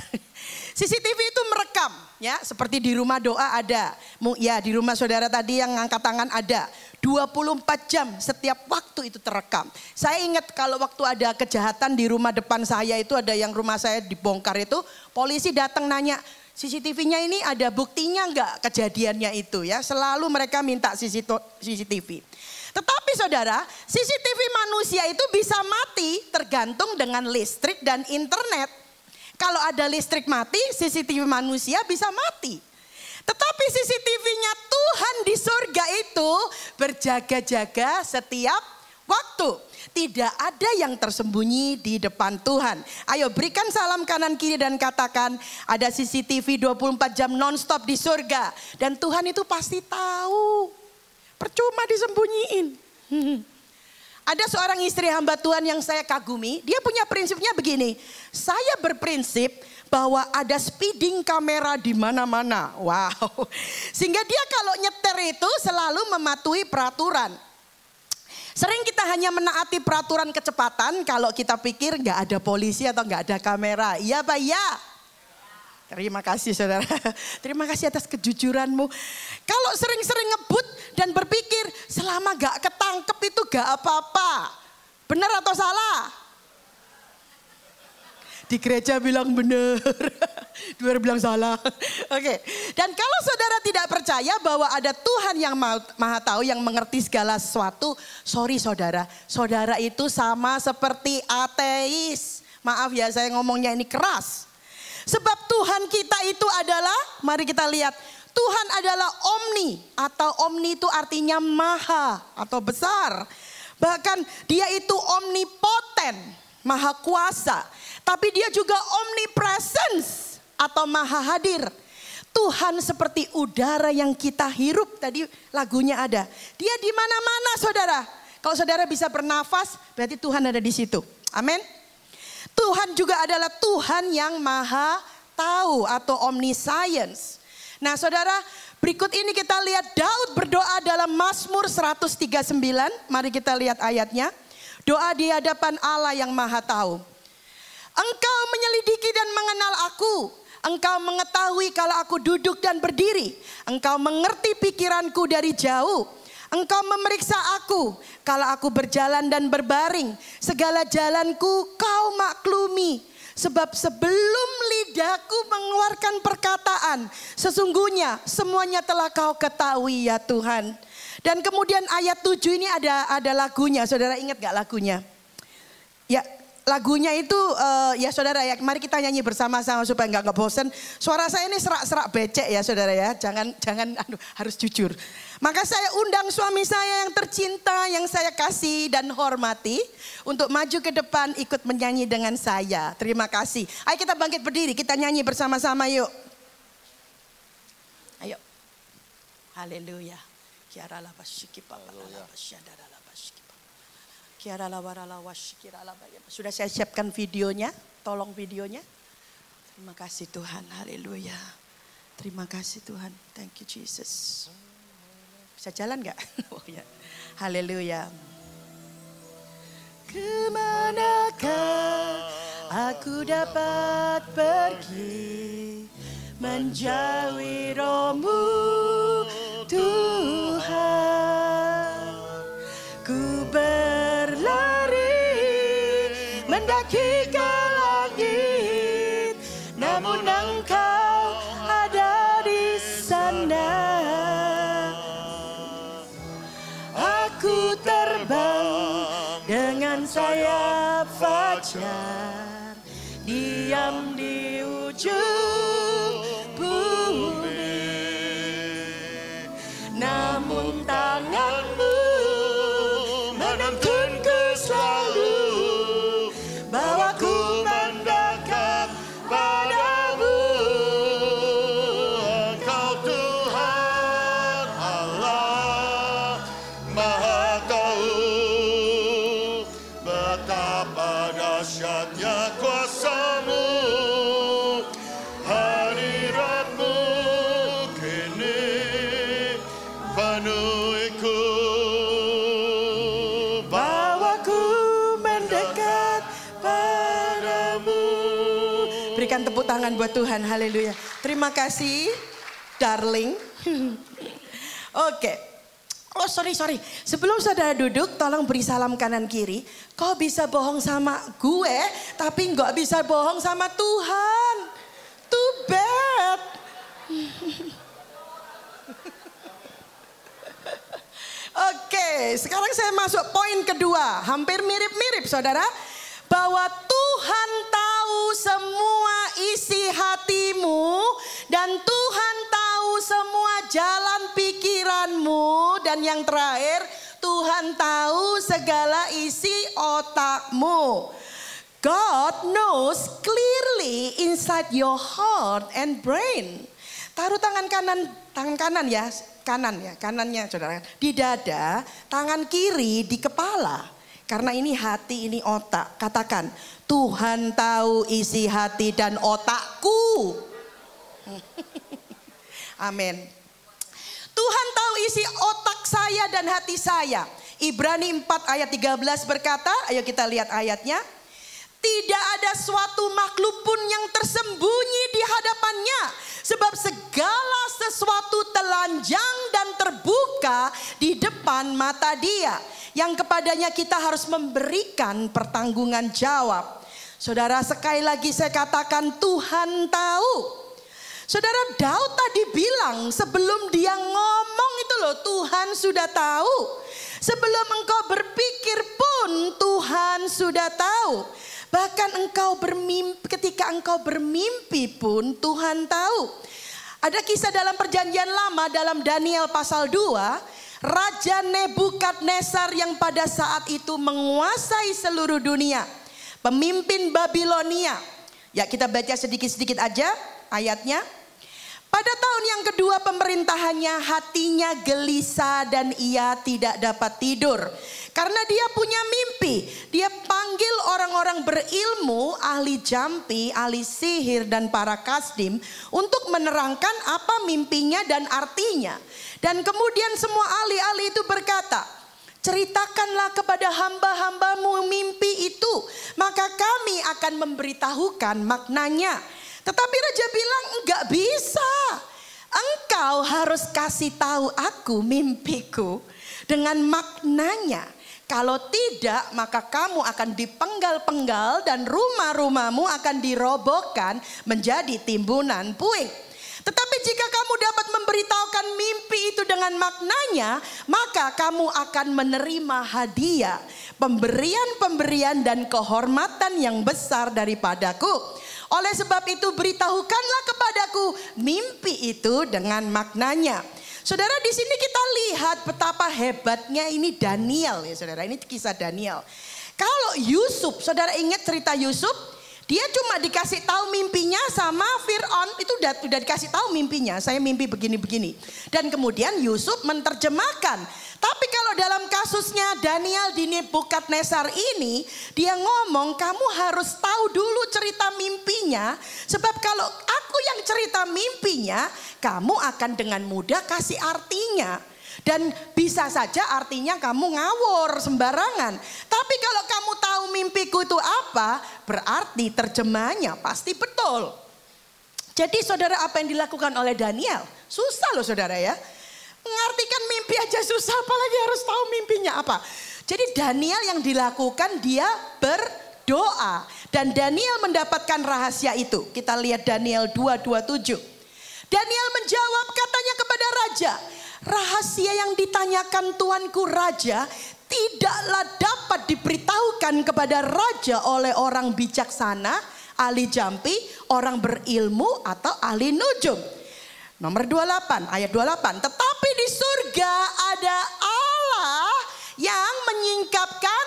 CCTV itu merekam, ya, seperti di rumah doa ada. Ya, di rumah saudara tadi yang angkat tangan ada. 24 jam setiap waktu itu terekam. Saya ingat kalau waktu ada kejahatan di rumah depan saya itu, ada yang rumah saya dibongkar itu, polisi datang nanya, CCTV-nya ini ada buktinya enggak kejadiannya itu, ya. Selalu mereka minta CCTV. Tetapi saudara, CCTV manusia itu bisa mati tergantung dengan listrik dan internet. Kalau ada listrik mati, CCTV manusia bisa mati. Tetapi CCTV-nya Tuhan di surga itu berjaga-jaga setiap waktu. Tidak ada yang tersembunyi di depan Tuhan. Ayo berikan salam kanan kiri dan katakan, ada CCTV 24 jam nonstop di surga. Dan Tuhan itu pasti tahu. Percuma disembunyiin. Ada seorang istri hamba Tuhan yang saya kagumi. Dia punya prinsipnya begini. Saya berprinsip bahwa ada speeding kamera di mana-mana. Wow. Sehingga dia kalau nyetir itu selalu mematuhi peraturan. Sering kita hanya menaati peraturan kecepatan kalau kita pikir nggak ada polisi atau nggak ada kamera. Iya Pak, iya. Terima kasih saudara. Terima kasih atas kejujuranmu. Kalau sering-sering ngebut dan berpikir selama gak ketangkep itu gak apa-apa. Benar atau salah? Di gereja bilang benar. Di luar bilang salah. Oke. Dan kalau saudara tidak percaya bahwa ada Tuhan yang maha tahu, yang mengerti segala sesuatu. Sorry saudara. Saudara itu sama seperti ateis. Maaf ya saya ngomongnya ini keras. Sebab Tuhan kita itu adalah, mari kita lihat, Tuhan adalah omni, atau omni itu artinya maha atau besar. Bahkan dia itu omnipoten, maha kuasa. Tapi dia juga omnipresence atau maha hadir. Tuhan seperti udara yang kita hirup, tadi lagunya ada. Dia di mana-mana saudara. Kalau saudara bisa bernafas, berarti Tuhan ada di situ. Amin. Tuhan juga adalah Tuhan yang maha tahu atau omniscience. Nah saudara, berikut ini kita lihat Daud berdoa dalam Mazmur 139. Mari kita lihat ayatnya. Doa di hadapan Allah yang maha tahu. Engkau menyelidiki dan mengenal aku. Engkau mengetahui kalau aku duduk dan berdiri. Engkau mengerti pikiranku dari jauh. Engkau memeriksa aku kalau aku berjalan dan berbaring. Segala jalanku kau maklumi. Sebab sebelum lidahku mengeluarkan perkataan, sesungguhnya semuanya telah kau ketahui ya Tuhan. Dan kemudian ayat 7 ini ada lagunya. Saudara ingat gak lagunya? Ya lagunya itu ya saudara ya, mari kita nyanyi bersama-sama supaya nggak bosan. Suara saya ini serak-serak becek ya saudara ya, jangan harus jujur. Maka saya undang suami saya yang tercinta, yang saya kasih dan hormati untuk maju ke depan ikut menyanyi dengan saya. Terima kasih. Ayo kita bangkit berdiri, kita nyanyi bersama-sama yuk. Ayo. Haleluya. Sudah saya siapkan videonya, tolong videonya. Terima kasih Tuhan, haleluya. Terima kasih Tuhan, thank you Jesus. Bisa jalan gak? Oh ya, haleluya. Kemanakah aku dapat pergi menjauhi rohmu Tuhan. Ku berlari mendaki ke langit, namun Engkau ada di sana. Aku terbang dengan sayap fajar, diam di ujung bumi. Namun tanganmu menuntunku selalu, bawaku mendekat padamu. Engkau Tuhan Allah Maha Tahu, betapa dahsyatnya kuasa-Mu, hadirat-Mu kini penuhiku. tangan buat Tuhan, haleluya. Terima kasih, darling. Oke. Oh sorry. Sebelum saudara duduk, tolong beri salam kanan kiri. Kau bisa bohong sama gue, tapi nggak bisa bohong sama Tuhan. Too bad. Oke, sekarang saya masuk poin kedua. Hampir mirip-mirip saudara. Bahwa Tuhan tahu semua isi hatimu. Dan Tuhan tahu semua jalan pikiranmu. Dan yang terakhir, Tuhan tahu segala isi otakmu. God knows clearly inside your heart and brain. Taruh tangan kanan ya. Kanannya saudara, di dada, tangan kiri di kepala. Karena ini hati, ini otak. Katakan, Tuhan tahu isi hati dan otakku. Amin. Tuhan tahu isi otak saya dan hati saya. Ibrani 4 ayat 13 berkata, ayo kita lihat ayatnya. Tidak ada suatu makhluk pun yang tersembunyi di hadapannya. Sebab segala sesuatu telanjang dan terbuka di depan mata Dia. Yang kepadanya kita harus memberikan pertanggungan jawab. Saudara, sekali lagi saya katakan Tuhan tahu. Saudara, Daud tadi bilang sebelum dia ngomong itu loh, Tuhan sudah tahu. Sebelum engkau berpikir pun Tuhan sudah tahu. Bahkan ketika engkau bermimpi pun Tuhan tahu. Ada kisah dalam perjanjian lama dalam Daniel pasal 2. Raja Nebukadnezar yang pada saat itu menguasai seluruh dunia. Pemimpin Babilonia. Ya kita baca sedikit-sedikit aja ayatnya. Pada tahun yang kedua pemerintahannya hatinya gelisah dan ia tidak dapat tidur. Karena dia punya mimpi. Dia panggil orang-orang berilmu, ahli jampi, ahli sihir dan para kasdim. Untuk menerangkan apa mimpinya dan artinya. Dan kemudian semua ahli-ahli itu berkata, ceritakanlah kepada hamba-hambamu mimpi itu. Maka kami akan memberitahukan maknanya. Tetapi raja bilang enggak bisa. Engkau harus kasih tahu aku mimpiku dengan maknanya. Kalau tidak maka kamu akan dipenggal-penggal dan rumah-rumahmu akan dirobohkan menjadi timbunan puing. Tetapi jika kamu dapat memberitahukan mimpi itu dengan maknanya, maka kamu akan menerima hadiah, pemberian-pemberian dan kehormatan yang besar daripadaku. Oleh sebab itu beritahukanlah kepadaku mimpi itu dengan maknanya. Saudara, di sini kita lihat betapa hebatnya ini Daniel ya saudara. Ini kisah Daniel. Kalau Yusuf, saudara ingat cerita Yusuf? Dia cuma dikasih tahu mimpinya sama Fir'aun, itu udah dikasih tahu mimpinya. Saya mimpi begini-begini. Dan kemudian Yusuf menerjemahkan. Tapi kalau dalam kasusnya Daniel di Nebukadnezar ini, dia ngomong kamu harus tahu dulu cerita mimpinya. Sebab kalau aku yang cerita mimpinya, kamu akan dengan mudah kasih artinya. Dan bisa saja artinya kamu ngawur sembarangan. Tapi kalau kamu tahu mimpiku itu apa, berarti terjemahannya pasti betul. Jadi saudara, apa yang dilakukan oleh Daniel? Susah loh saudara ya. Mengartikan mimpi aja susah, apalagi harus tahu mimpinya apa. Jadi Daniel yang dilakukan, dia berdoa. Dan Daniel mendapatkan rahasia itu. Kita lihat Daniel 2:27. Daniel menjawab katanya kepada raja, rahasia yang ditanyakan tuanku raja tidaklah dapat diberitahukan kepada raja oleh orang bijaksana, ahli jampi, orang berilmu atau ahli nujum. Nomor 28, ayat 28. Tetapi di surga ada Allah yang menyingkapkan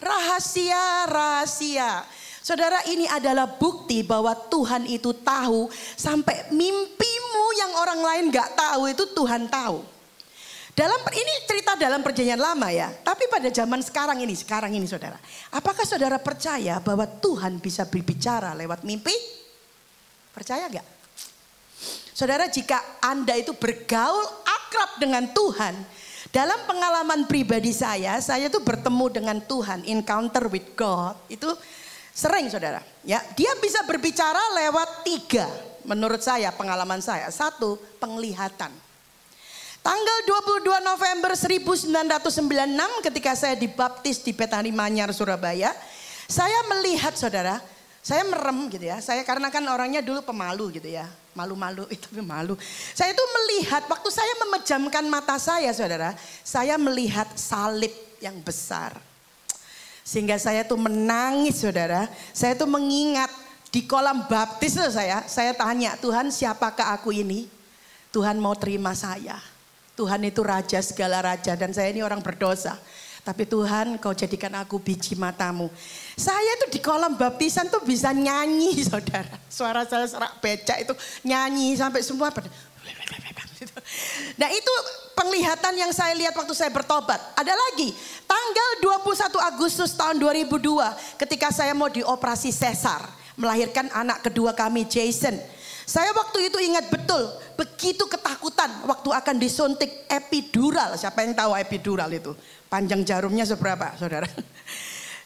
rahasia-rahasia. Saudara, ini adalah bukti bahwa Tuhan itu tahu sampai mimpimu yang orang lain gak tahu itu Tuhan tahu. Ini cerita dalam perjanjian lama ya. Tapi pada zaman sekarang ini saudara. Apakah saudara percaya bahwa Tuhan bisa berbicara lewat mimpi? Percaya gak? Saudara, jika Anda itu bergaul akrab dengan Tuhan. Dalam pengalaman pribadi saya itu bertemu dengan Tuhan, encounter with God. Itu Sering saudara, ya dia bisa berbicara lewat 3 menurut saya, pengalaman saya. 1, penglihatan. Tanggal 22 November 1996 ketika saya dibaptis di Petani Manyar, Surabaya. Saya melihat saudara, saya merem gitu ya. Saya karena kan orangnya dulu pemalu gitu ya. Malu-malu, tapi malu. Saya itu melihat, waktu saya memejamkan mata saya saudara, saya melihat salib yang besar. Sehingga saya tuh menangis saudara. Saya tuh mengingat di kolam baptis saya tanya, Tuhan siapakah aku ini? Tuhan mau terima saya. Tuhan itu raja segala raja dan saya ini orang berdosa. Tapi Tuhan kau jadikan aku biji matamu. Saya tuh di kolam baptisan tuh bisa nyanyi saudara. Suara saya serak becak itu nyanyi sampai semua pada. Nah itu penglihatan yang saya lihat waktu saya bertobat. Ada lagi tanggal 21 Agustus tahun 2002 ketika saya mau dioperasi sesar. Melahirkan anak kedua kami Jason. Saya waktu itu ingat betul begitu ketakutan waktu akan disuntik epidural. Siapa yang tahu epidural itu? Panjang jarumnya seberapa saudara?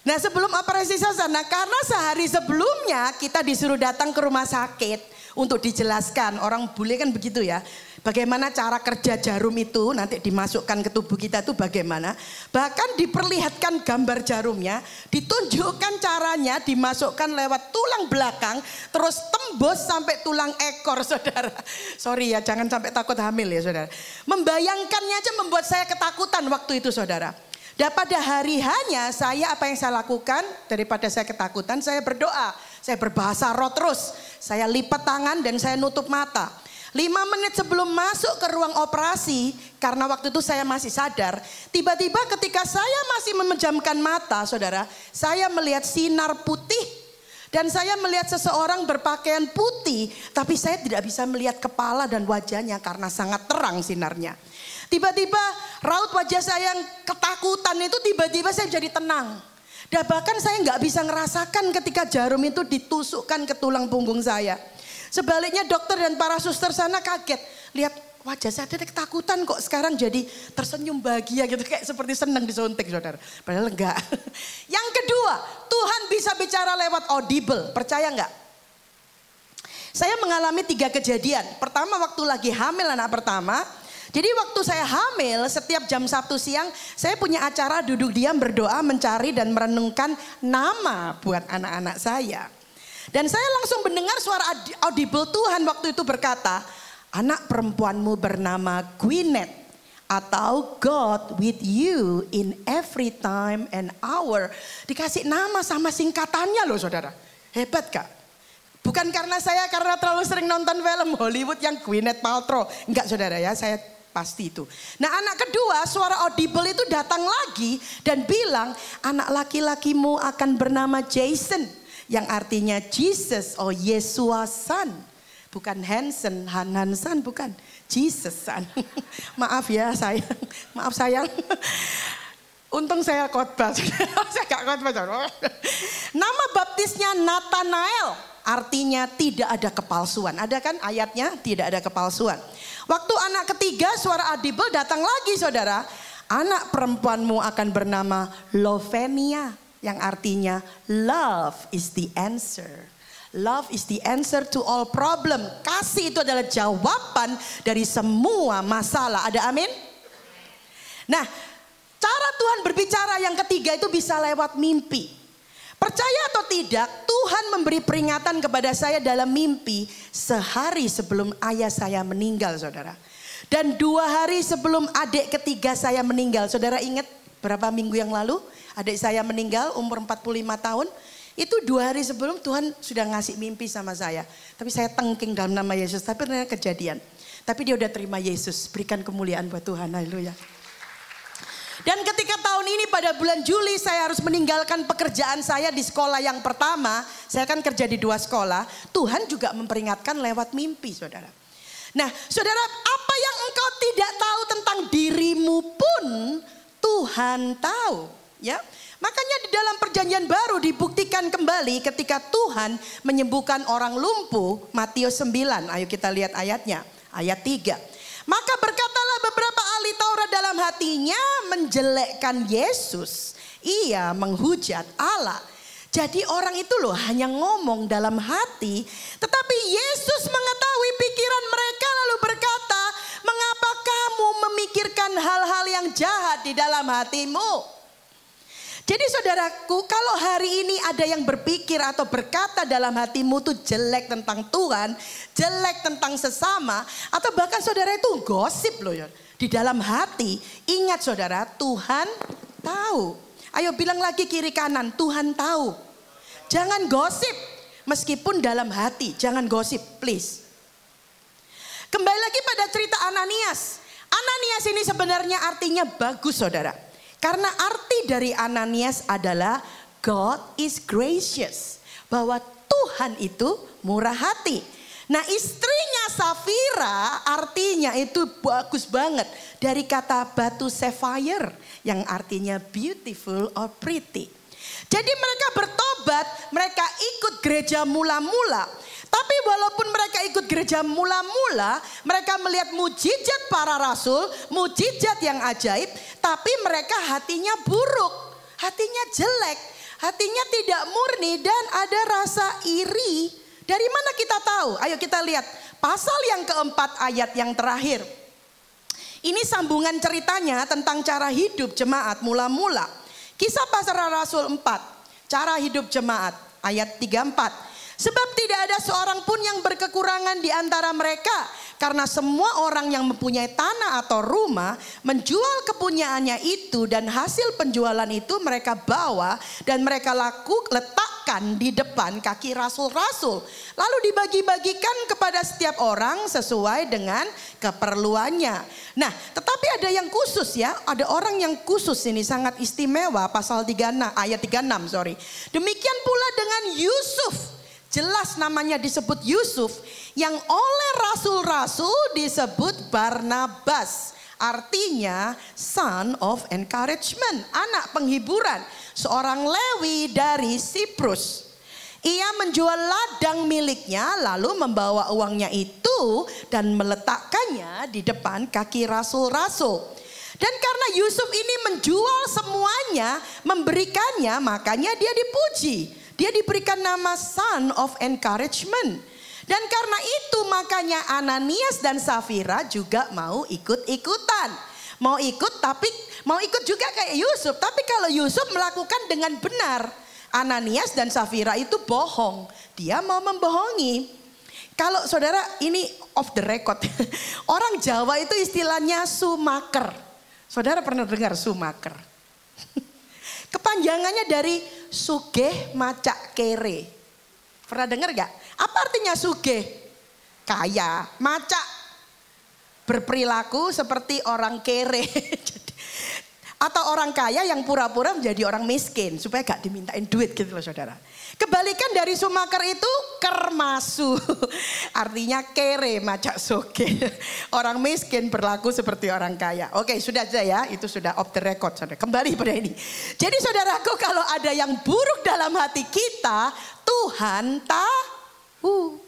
Nah sebelum operasi sesar, karena sehari sebelumnya kita disuruh datang ke rumah sakit. Untuk dijelaskan, orang bule kan begitu ya. Bagaimana cara kerja jarum itu nanti dimasukkan ke tubuh kita itu bagaimana. Bahkan diperlihatkan gambar jarumnya, ditunjukkan caranya dimasukkan lewat tulang belakang. Terus tembus sampai tulang ekor saudara. Sorry ya jangan sampai takut hamil ya saudara. Membayangkannya aja membuat saya ketakutan waktu itu saudara. Dan pada hari hanya saya apa yang saya lakukan daripada saya ketakutan saya berdoa. Saya berbahasa roh terus. Saya lipat tangan dan saya nutup mata. 5 menit sebelum masuk ke ruang operasi. Karena waktu itu saya masih sadar. Tiba-tiba ketika saya masih memejamkan mata saudara. Saya melihat sinar putih. Dan saya melihat seseorang berpakaian putih. Tapi saya tidak bisa melihat kepala dan wajahnya karena sangat terang sinarnya. Tiba-tiba raut wajah saya yang ketakutan itu tiba-tiba saya jadi tenang. Dan bahkan saya nggak bisa ngerasakan ketika jarum itu ditusukkan ke tulang punggung saya. Sebaliknya dokter dan para suster sana kaget. Lihat wajah saya ada ketakutan kok sekarang jadi tersenyum bahagia gitu. Kayak seperti senang disuntik saudara. Padahal enggak. Yang kedua, Tuhan bisa bicara lewat audible. Percaya nggak? Saya mengalami 3 kejadian. Pertama waktu lagi hamil anak pertama. Jadi waktu saya hamil setiap jam Sabtu siang saya punya acara duduk diam berdoa mencari dan merenungkan nama buat anak-anak saya. Dan saya langsung mendengar suara audible Tuhan waktu itu berkata, anak perempuanmu bernama Gwyneth atau God with you in every time and hour. Dikasih nama sama singkatannya loh saudara. Hebat gak? Bukan karena terlalu sering nonton film Hollywood yang Gwyneth Paltrow. Enggak saudara ya, saya pasti itu. Nah anak kedua suara audible itu datang lagi dan bilang anak laki-lakimu akan bernama Jason. Yang artinya Jesus or Yeshua Son. Bukan Hansen, Hansan bukan. Jesus Son. Maaf ya sayang, maaf sayang. Untung saya khotbah. Saya gak khotbah. Nama baptisnya Nathanael. Artinya tidak ada kepalsuan. Ada kan ayatnya tidak ada kepalsuan. Waktu anak ketiga suara audible datang lagi saudara. Anak perempuanmu akan bernama Lovenia. Yang artinya love is the answer. Love is the answer to all problem. Kasih itu adalah jawaban dari semua masalah. Ada amin? Nah cara Tuhan berbicara yang ketiga itu bisa lewat mimpi. Percaya atau tidak, Tuhan memberi peringatan kepada saya dalam mimpi sehari sebelum ayah saya meninggal saudara. Dan 2 hari sebelum adik ketiga saya meninggal. Saudara ingat berapa minggu yang lalu adik saya meninggal umur 45 tahun. Itu 2 hari sebelum Tuhan sudah ngasih mimpi sama saya. Tapi saya tengking dalam nama Yesus. Tapi ternyata kejadian. Tapi dia udah terima Yesus. Berikan kemuliaan buat Tuhan. Haleluya. Dan ketika tahun ini pada bulan Juli saya harus meninggalkan pekerjaan saya di sekolah yang pertama. Saya kan kerja di 2 sekolah. Tuhan juga memperingatkan lewat mimpi saudara. Nah saudara, apa yang engkau tidak tahu tentang dirimu pun Tuhan tahu. Ya, makanya di dalam perjanjian baru dibuktikan kembali ketika Tuhan menyembuhkan orang lumpuh. Matius 9, ayo kita lihat ayatnya. Ayat 3. Maka berkatalah beberapa ahli Taurat dalam hatinya menjelekkan Yesus. Ia menghujat Allah. Jadi orang itu loh hanya ngomong dalam hati, tetapi Yesus mengetahui pikiran mereka lalu berkata, mengapa kamu memikirkan hal-hal yang jahat di dalam hatimu? Jadi saudaraku, kalau hari ini ada yang berpikir atau berkata dalam hatimu tuh jelek tentang Tuhan, jelek tentang sesama, atau bahkan saudara itu gosip loh ya. Di dalam hati, ingat saudara, Tuhan tahu. Ayo bilang lagi kiri kanan, Tuhan tahu. Jangan gosip, meskipun dalam hati, jangan gosip, please. Kembali lagi pada cerita Ananias. Ananias ini sebenarnya artinya bagus saudara. Karena arti dari Ananias adalah God is gracious. Bahwa Tuhan itu murah hati. Nah istrinya Safira artinya itu bagus banget. Dari kata batu sapphire yang artinya beautiful or pretty. Jadi mereka bertobat, mereka ikut gereja mula-mula. Tapi walaupun mereka ikut gereja mula-mula, mereka melihat mujizat para rasul, mujizat yang ajaib, tapi mereka hatinya buruk, hatinya jelek, hatinya tidak murni dan ada rasa iri. Dari mana kita tahu? Ayo kita lihat pasal yang keempat ayat yang terakhir. Ini sambungan ceritanya tentang cara hidup jemaat mula-mula. Kisah Para Rasul 4, cara hidup jemaat ayat 34. Sebab tidak ada seorang pun yang berkekurangan di antara mereka. Karena semua orang yang mempunyai tanah atau rumah menjual kepunyaannya itu dan hasil penjualan itu mereka bawa dan mereka letakkan di depan kaki rasul-rasul. Lalu dibagi-bagikan kepada setiap orang sesuai dengan keperluannya. Nah, tetapi ada yang khusus ya, ada orang yang khusus ini sangat istimewa pasal 36 ayat 36 sorry. Demikian pula dengan Yusuf. Jelas namanya disebut Yusuf yang oleh rasul-rasul disebut Barnabas. Artinya son of encouragement, anak penghiburan. Seorang Lewi dari Siprus. Ia menjual ladang miliknya lalu membawa uangnya itu dan meletakkannya di depan kaki rasul-rasul. Dan karena Yusuf ini menjual semuanya, memberikannya, makanya dia dipuji. Dia diberikan nama son of encouragement. Dan karena itu makanya Ananias dan Safira juga mau ikut-ikutan. Mau ikut tapi mau ikut juga kayak Yusuf. Tapi kalau Yusuf melakukan dengan benar. Ananias dan Safira itu bohong. Dia mau membohongi. Kalau saudara ini off the record. Orang Jawa itu istilahnya sumaker. Saudara pernah dengar sumaker? Kepanjangannya dari sugih macak kere. Pernah dengar gak? Apa artinya sugih? Kaya. Macak berperilaku seperti orang kere. Atau orang kaya yang pura-pura menjadi orang miskin. Supaya gak dimintain duit gitu loh saudara. Kebalikan dari sumaker itu kermasu. Artinya kere macak soge. Orang miskin berlaku seperti orang kaya. Oke sudah aja ya. Itu sudah off the record saudara. Kembali pada ini. Jadi saudaraku kalau ada yang buruk dalam hati kita. Tuhan tahu.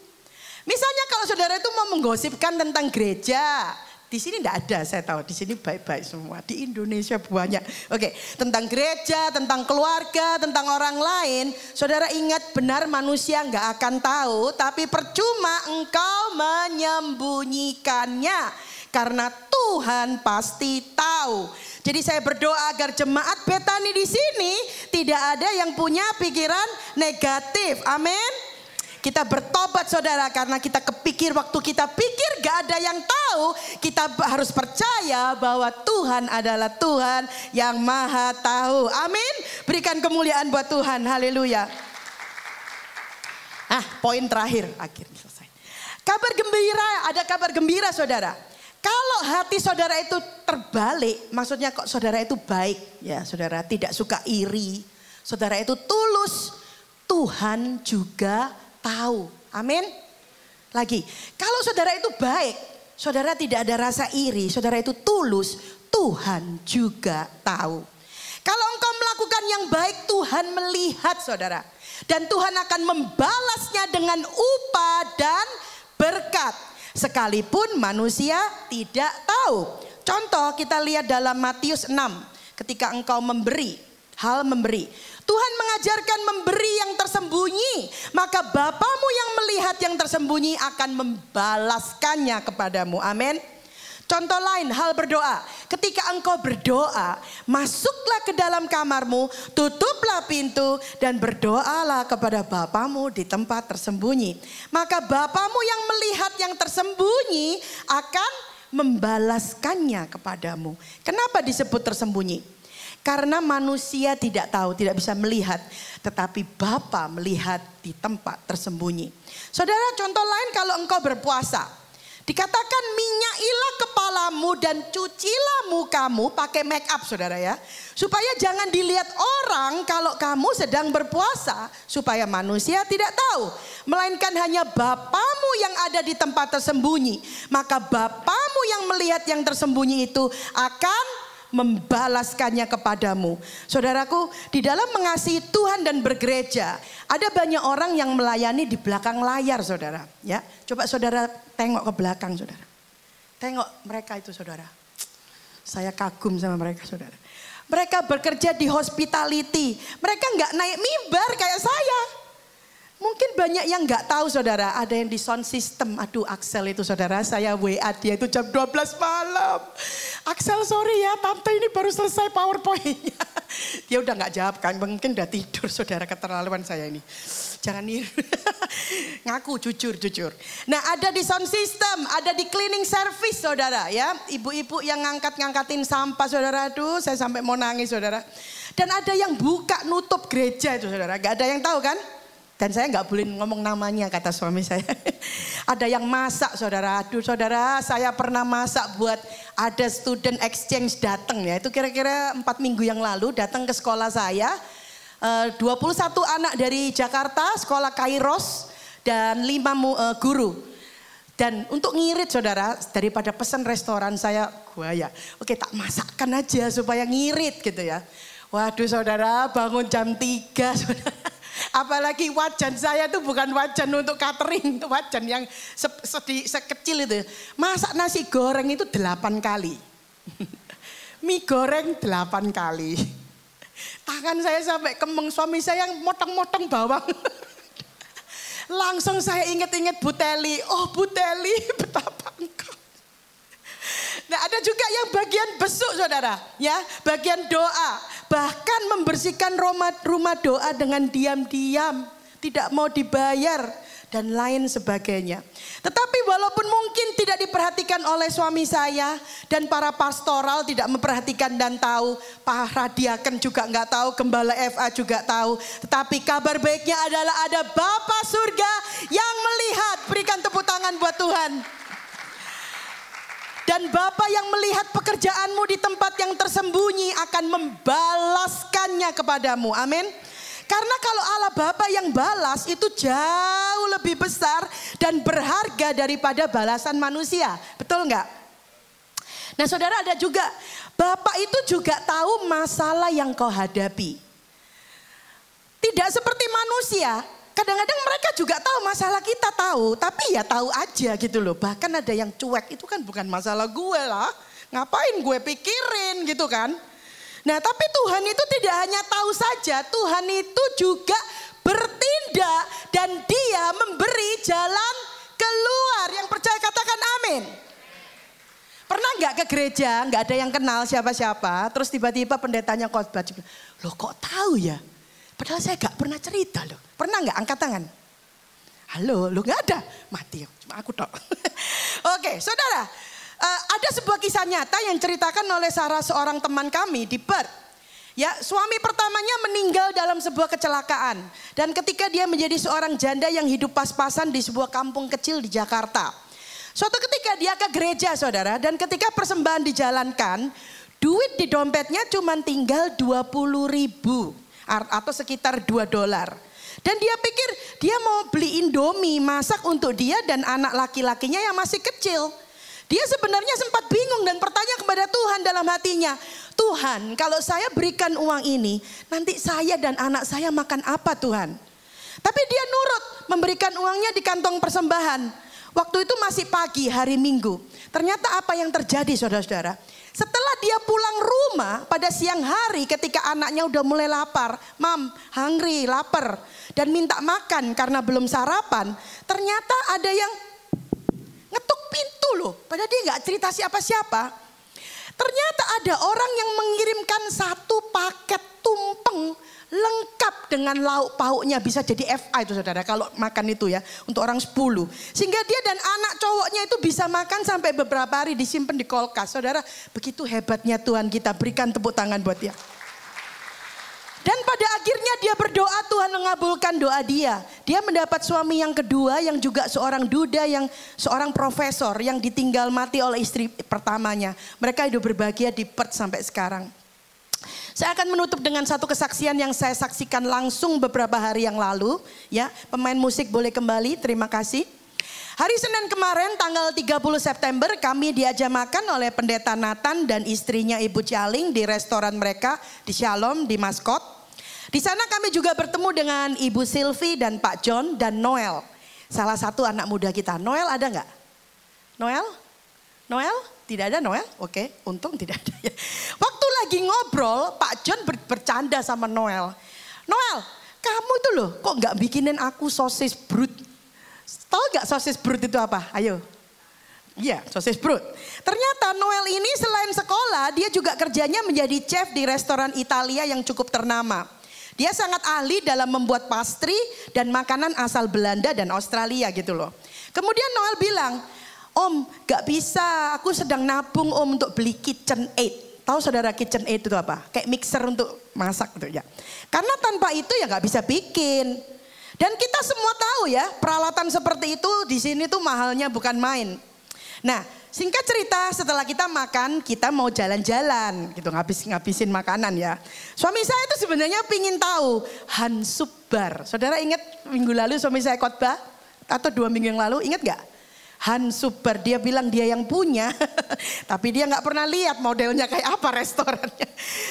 Misalnya kalau saudara itu mau menggosipkan tentang gereja. Di sini tidak ada, saya tahu. Di sini baik-baik semua. Di Indonesia banyak. Oke, tentang gereja, tentang keluarga, tentang orang lain. Saudara ingat benar manusia nggak akan tahu. Tapi percuma engkau menyembunyikannya. Karena Tuhan pasti tahu. Jadi saya berdoa agar jemaat Betani di sini tidak ada yang punya pikiran negatif. Amin. Kita bertobat saudara karena kita kepikir waktu kita pikir gak ada yang tahu. Kita harus percaya bahwa Tuhan adalah Tuhan yang maha tahu. Amin. Berikan kemuliaan buat Tuhan. Haleluya. Poin terakhir. Akhirnya selesai. Kabar gembira. Ada kabar gembira saudara. Kalau hati saudara itu terbalik. Maksudnya kok saudara itu baik. Ya saudara tidak suka iri. Saudara itu tulus. Tuhan juga tahu. Amin. Lagi. Kalau saudara itu baik. Saudara tidak ada rasa iri. Saudara itu tulus. Tuhan juga tahu. Kalau engkau melakukan yang baik. Tuhan melihat saudara. Dan Tuhan akan membalasnya dengan upah dan berkat. Sekalipun manusia tidak tahu. Contoh kita lihat dalam Matius 6. Ketika engkau memberi. Hal memberi. Tuhan mengajarkan memberi yang tersembunyi, maka Bapamu yang melihat yang tersembunyi akan membalaskannya kepadamu. Amin. Contoh lain, hal berdoa. Ketika engkau berdoa, masuklah ke dalam kamarmu, tutuplah pintu dan berdoalah kepada Bapamu di tempat tersembunyi. Maka Bapamu yang melihat yang tersembunyi akan membalaskannya kepadamu. Kenapa disebut tersembunyi? Karena manusia tidak tahu, tidak bisa melihat, tetapi Bapa melihat di tempat tersembunyi. Saudara, contoh lain kalau engkau berpuasa. Dikatakan minyailah kepalamu dan cucilah mukamu pakai make up, saudara ya. Supaya jangan dilihat orang kalau kamu sedang berpuasa. Supaya manusia tidak tahu. Melainkan hanya Bapamu yang ada di tempat tersembunyi. Maka Bapamu yang melihat yang tersembunyi itu akan membalaskannya kepadamu. Saudaraku, di dalam mengasihi Tuhan dan bergereja, ada banyak orang yang melayani di belakang layar, saudara. Ya, coba saudara tengok ke belakang, saudara. Tengok mereka itu, saudara. Saya kagum sama mereka, saudara. Mereka bekerja di hospitality. Mereka nggak naik mimbar kayak saya. Mungkin banyak yang nggak tahu, saudara. Ada yang di sound system. Aduh, Axel itu, saudara. Saya WA dia itu jam 12 malam. Axel, sorry ya, tante ini baru selesai PowerPoint-nya. Dia udah nggak jawab kan. Mungkin udah tidur, saudara. Keterlaluan saya ini. Jangan niru. Ngaku, jujur. Nah, ada di sound system. Ada di cleaning service, saudara. Ya, ibu-ibu yang ngangkatin sampah, saudara. Aduh, saya sampai mau nangis, saudara. Dan ada yang buka nutup gereja itu, saudara. Gak ada yang tahu kan? Dan saya nggak boleh ngomong namanya, kata suami saya. Ada yang masak, saudara. Aduh, saudara, saya pernah masak buat ada student exchange datang ya. Itu kira-kira 4 minggu yang lalu datang ke sekolah saya. 21 anak dari Jakarta, sekolah Kairos, dan 5 guru. Dan untuk ngirit, saudara, daripada pesan restoran saya, oke tak masakkan aja supaya ngirit gitu ya. Waduh, saudara, bangun jam 3, saudara. Apalagi wajan saya tuh bukan wajan untuk catering, wajan yang sekecil itu. Masak nasi goreng itu 8 kali. Mie goreng 8 kali. Tangan saya sampai kemeng, suami saya yang motong-motong bawang. Langsung saya inget-inget Bu Teli. Oh Bu Teli, betapa engkau. Nah, ada juga yang bagian besuk, saudara, ya, bagian doa, bahkan membersihkan rumah doa dengan diam-diam, tidak mau dibayar dan lain sebagainya. Tetapi walaupun mungkin tidak diperhatikan oleh suami saya dan para pastoral tidak memperhatikan dan tahu, Pak Radiaken juga nggak tahu, Gembala FA juga tahu, tetapi kabar baiknya adalah ada Bapa surga yang melihat. Berikan tepuk tangan buat Tuhan. Dan Bapa yang melihat pekerjaanmu di tempat yang tersembunyi akan membalaskannya kepadamu. Amin. Karena kalau Allah Bapa yang balas itu jauh lebih besar dan berharga daripada balasan manusia. Betul enggak? Nah, saudara, ada juga Bapa itu juga tahu masalah yang kau hadapi. Tidak seperti manusia. Kadang-kadang mereka juga tahu masalah kita tahu, tapi ya tahu aja gitu loh. Bahkan ada yang cuek, itu kan bukan masalah gue lah. Ngapain gue pikirin gitu kan. Nah, tapi Tuhan itu tidak hanya tahu saja, Tuhan itu juga bertindak dan Dia memberi jalan keluar. Yang percaya katakan amin. Pernah nggak ke gereja, nggak ada yang kenal siapa-siapa, terus tiba-tiba pendetanya khotbah juga, loh kok tahu ya? Padahal saya gak pernah cerita loh. Pernah gak? Angkat tangan. Halo, lo gak ada? Mati, cuma aku tok. Oke, saudara. Ada sebuah kisah nyata yang ceritakan oleh seorang teman kami di Perth. Ya, suami pertamanya meninggal dalam sebuah kecelakaan. Dan ketika dia menjadi seorang janda yang hidup pas-pasan di sebuah kampung kecil di Jakarta. Suatu ketika dia ke gereja, saudara. Dan ketika persembahan dijalankan, duit di dompetnya cuma tinggal 20.000. Atau sekitar $2. Dan dia pikir dia mau beli Indomie masak untuk dia dan anak laki-lakinya yang masih kecil. Dia sebenarnya sempat bingung dan bertanya kepada Tuhan dalam hatinya. Tuhan, kalau saya berikan uang ini, nanti saya dan anak saya makan apa Tuhan? Tapi dia nurut memberikan uangnya di kantong persembahan. Waktu itu masih pagi hari Minggu. Ternyata apa yang terjadi, saudara-saudara? Setelah dia pulang rumah pada siang hari ketika anaknya udah mulai lapar. Mam, hungry, lapar. Dan minta makan karena belum sarapan. Ternyata ada yang ngetuk pintu loh. Padahal dia gak cerita siapa-siapa. Ternyata ada orang yang mengirimkan 1 paket tumpeng lengkap dengan lauk pauknya, bisa jadi FA itu saudara kalau makan itu ya, untuk orang 10. Sehingga dia dan anak cowoknya itu bisa makan sampai beberapa hari, disimpan di kulkas. Saudara, begitu hebatnya Tuhan kita, berikan tepuk tangan buat dia. Dan pada akhirnya dia berdoa, Tuhan mengabulkan doa dia. Dia mendapat suami yang kedua yang juga seorang duda, yang seorang profesor yang ditinggal mati oleh istri pertamanya. Mereka hidup berbahagia di Perth sampai sekarang. Saya akan menutup dengan satu kesaksian yang saya saksikan langsung beberapa hari yang lalu. Ya, pemain musik boleh kembali, terima kasih. Hari Senin kemarin tanggal 30 September kami diajak makan oleh Pendeta Nathan dan istrinya Ibu Cialing di restoran mereka di Shalom di Maskot. Di sana kami juga bertemu dengan Ibu Sylvie dan Pak John dan Noel. Salah satu anak muda kita. Noel ada nggak? Noel? Noel? Tidak ada Noel? Oke, untung tidak ada ya. Waktu lagi ngobrol, Pak John bercanda sama Noel. Noel, kamu itu loh kok nggak bikinin aku sosis brut? Tahu nggak sosis brut itu apa? Ayo. Iya, sosis brut. Ternyata Noel ini selain sekolah, dia juga kerjanya menjadi chef di restoran Italia yang cukup ternama. Dia sangat ahli dalam membuat pastry dan makanan asal Belanda dan Australia gitu loh. Kemudian Noel bilang, Om, gak bisa, aku sedang nabung Om untuk beli KitchenAid. Tahu saudara KitchenAid itu apa? Kayak mixer untuk masak gitu ya. Karena tanpa itu ya gak bisa bikin. Dan kita semua tahu ya, peralatan seperti itu di sini tuh mahalnya bukan main. Nah, singkat cerita setelah kita makan, kita mau jalan-jalan gitu, ngabisin makanan ya. Suami saya itu sebenarnya pingin tahu Hansup Bar. Saudara ingat minggu lalu suami saya khotbah? Atau 2 minggu yang lalu, ingat gak? Hansup Bar, dia bilang dia yang punya, tapi dia nggak pernah lihat modelnya kayak apa restorannya.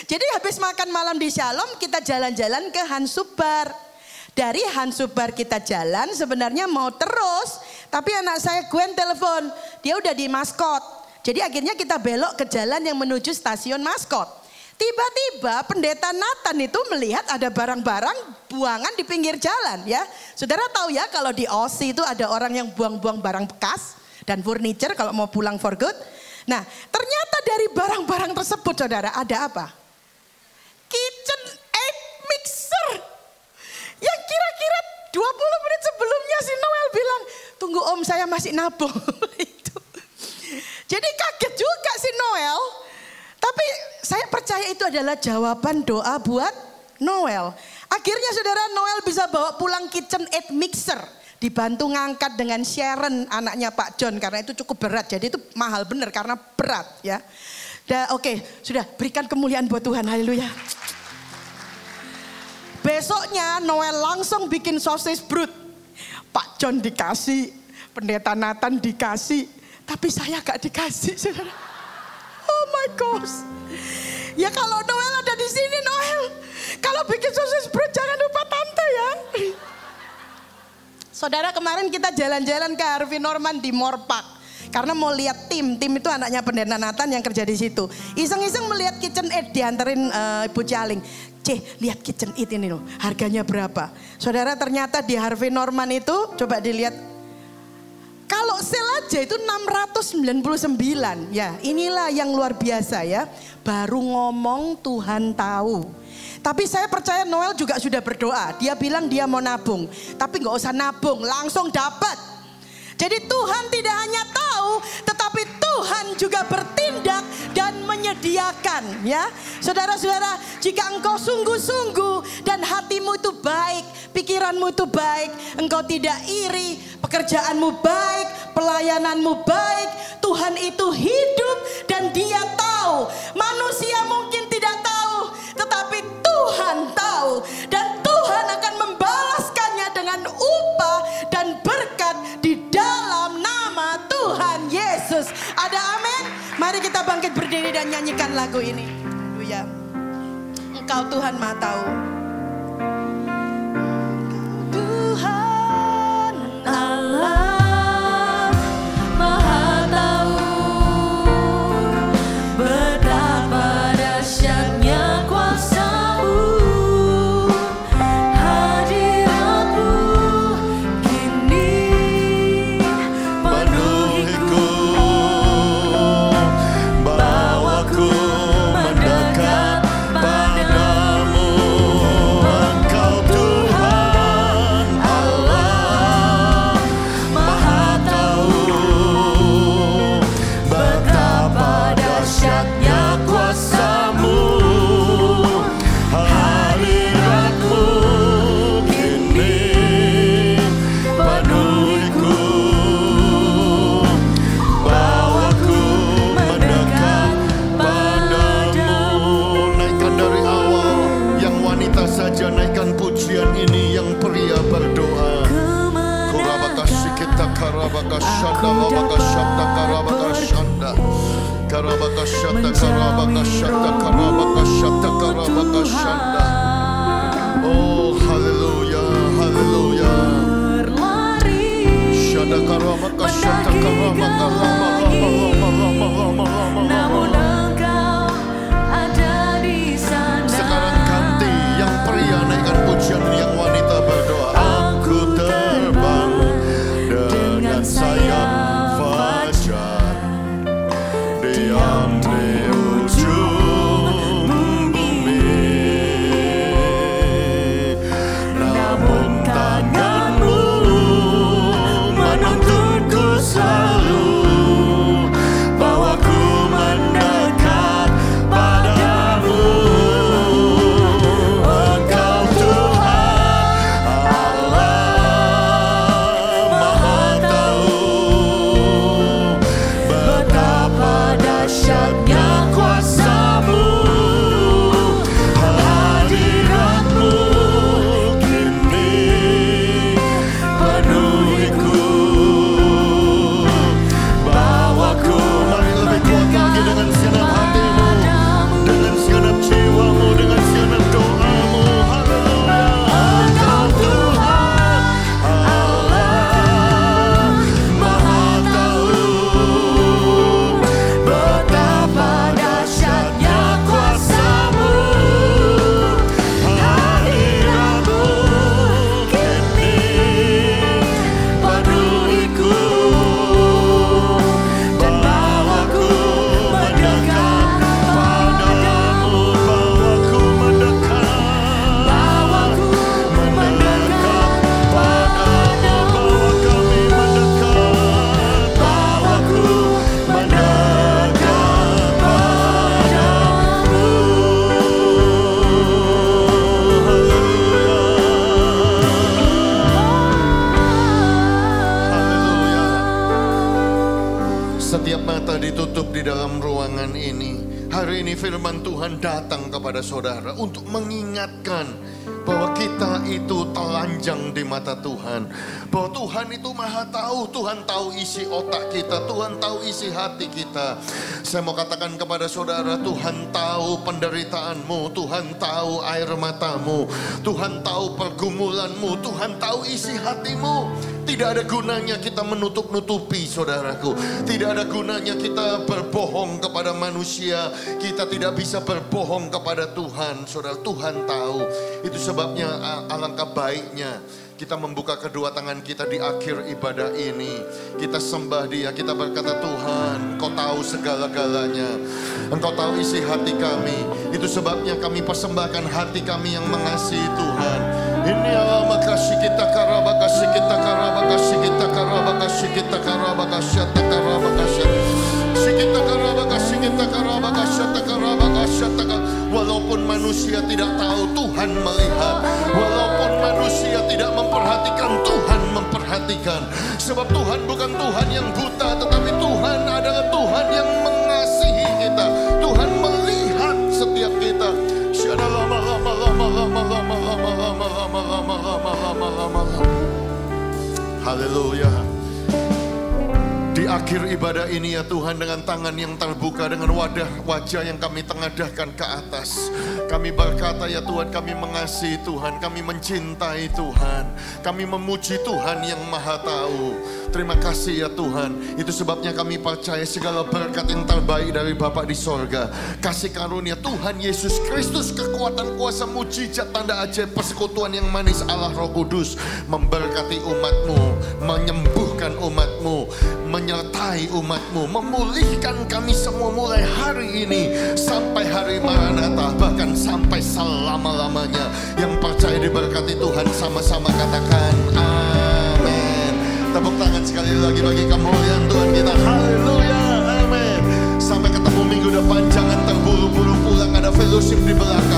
Jadi habis makan malam di Shalom, kita jalan-jalan ke Hansup Bar. Dari Hansup Bar kita jalan, sebenarnya mau terus, tapi anak saya Gwen telepon, dia udah di Maskot. Jadi akhirnya kita belok ke jalan yang menuju stasiun Maskot. Tiba-tiba Pendeta Nathan itu melihat ada barang-barang buangan di pinggir jalan ya. Saudara tahu ya kalau di Aussie itu ada orang yang buang-buang barang bekas dan furniture kalau mau pulang for good. Nah, ternyata dari barang-barang tersebut saudara ada apa? KitchenAid mixer. Yang kira-kira 20 menit sebelumnya si Noel bilang, tunggu Om saya masih nabung. Jadi kaget juga si Noel. Tapi saya percaya itu adalah jawaban doa buat Noel. Akhirnya saudara Noel bisa bawa pulang KitchenAid mixer. Dibantu ngangkat dengan Sharon anaknya Pak John. Karena itu cukup berat. Jadi itu mahal benar karena berat ya. Oke, sudah berikan kemuliaan buat Tuhan. Haleluya. Besoknya Noel langsung bikin sosis brut. Pak John dikasih. Pendeta Nathan dikasih. Tapi saya gak dikasih saudara. Oh my gosh. Ya kalau Noel ada di sini Noel. Kalau bikin sosis brut jangan lupa tante ya. Saudara kemarin kita jalan-jalan ke Harvey Norman di Moorpark. Karena mau lihat tim itu anaknya Pendeta Nathan yang kerja di situ. Iseng-iseng melihat KitchenAid dianterin Ibu Cialing. Lihat KitchenAid ini loh, harganya berapa? Saudara ternyata di Harvey Norman itu coba dilihat. Kalau sale aja itu 699 ya, inilah yang luar biasa ya. Baru ngomong Tuhan tahu. Tapi saya percaya Noel juga sudah berdoa. Dia bilang dia mau nabung, tapi nggak usah nabung, langsung dapat. Jadi Tuhan tidak hanya tahu, tetapi Tuhan juga bertindak dan menyediakan ya. Saudara-saudara, jika engkau sungguh-sungguh dan hatimu itu baik, pikiranmu itu baik, engkau tidak iri, pekerjaanmu baik, pelayananmu baik, Tuhan itu hidup dan Dia tahu. Manusia mungkin tidak tahu, tetapi Tuhan tahu. Dan Tuhan akan membalaskannya dengan upah dan berkat di dalam nama Tuhan Yesus. Ada amin? Mari kita bangkit berdiri dan nyanyikan lagu ini. Haleluya. Engkau Tuhan Maha Tahu. Tuhan Allah Maha Tahu. Oh, haleluya, haleluya. Namun Engkau ada di sana. Sekarang ganti yang pria naikkan pujian, yang wanita berdoa. Aku terbang dengan sayap fajar, diam di ujung bumi. Namun tanganmu menuntunku selalu, bawaku mendekat padamu. Engkau Tuhan Allah Maha Tahu, betapa dahsyatnya kuasa-Mu. Hadirat-Mu kini penuhiku, bawaku. Mari lebih kuat lagi dengan segenap hatimu, dengan segenap jiwamu, dengan segenap doamu. Haleluya. Engkau Tuhan Allah Maha Tahu, betapa dahsyatnya kuasa-Mu. Hadirat-Mu kini penuhiku, dan bawaku mendekat padamu. Bawaku mendekat, bawaku mendekat padamu. Bawa kami mendekat, bawaku mendekat padamu. Haleluya. Setiap mata ditutup di dalam ruangan ini. Hari ini firman Tuhan datang kepada saudara untuk mengingatkan bahwa kita itu telanjang di mata Tuhan. Bahwa Tuhan itu Maha Tahu. Tuhan tahu isi otak kita, Tuhan tahu isi hati kita. Saya mau katakan kepada saudara, Tuhan tahu penderitaanmu, Tuhan tahu air matamu, Tuhan tahu pergumulanmu, Tuhan tahu isi hatimu. Tidak ada gunanya kita menutup-nutupi, saudaraku. Tidak ada gunanya kita berbohong kepada manusia. Kita tidak bisa berbohong kepada Tuhan, saudara. Tuhan tahu. Itu sebabnya alangkah baiknya kita membuka kedua tangan kita di akhir ibadah ini. Kita sembah Dia, kita berkata, Tuhan, Engkau tahu segala-galanya, Engkau tahu isi hati kami. Itu sebabnya kami persembahkan hati kami yang mengasihi Tuhan. Ini Allah makasih kita, karaba kasih kita, karaba kasih kita, karaba kasih kita, karaba kasih kita, karaba kasih kita, karaba kasih kita, karaba kasih kita, karaba kasih kita. Walaupun manusia tidak tahu, Tuhan melihat. Walaupun manusia tidak memperhatikan, Tuhan memperhatikan. Sebab Tuhan bukan Tuhan yang buta, tetapi Tuhan adalah Tuhan yang mengasihi kita. Tuhan melihat setiap kita. Haleluya. Di akhir ibadah ini ya Tuhan, dengan tangan yang terbuka, dengan wajah yang kami tengadahkan ke atas, kami berkata ya Tuhan, kami mengasihi Tuhan, kami mencintai Tuhan, kami memuji Tuhan yang Maha Tahu. Terima kasih ya Tuhan. Itu sebabnya kami percaya segala berkat yang terbaik dari Bapa di sorga, kasih karunia Tuhan Yesus Kristus, kekuatan kuasa mujizat tanda ajaib, persekutuan yang manis Allah Roh Kudus memberkati umat-Mu, menyembuhkan umat-Mu, menyertai umat-Mu, memulihkan kami semua mulai hari ini sampai hari Maranatha, bahkan sampai selama-lamanya. Yang percaya diberkati Tuhan sama-sama katakan amin. Tepuk tangan sekali lagi bagi kemuliaan Tuhan kita. Haleluya, amin. Sampai ketemu minggu depan, jangan terburu-buru pulang, ada fellowship di belakang.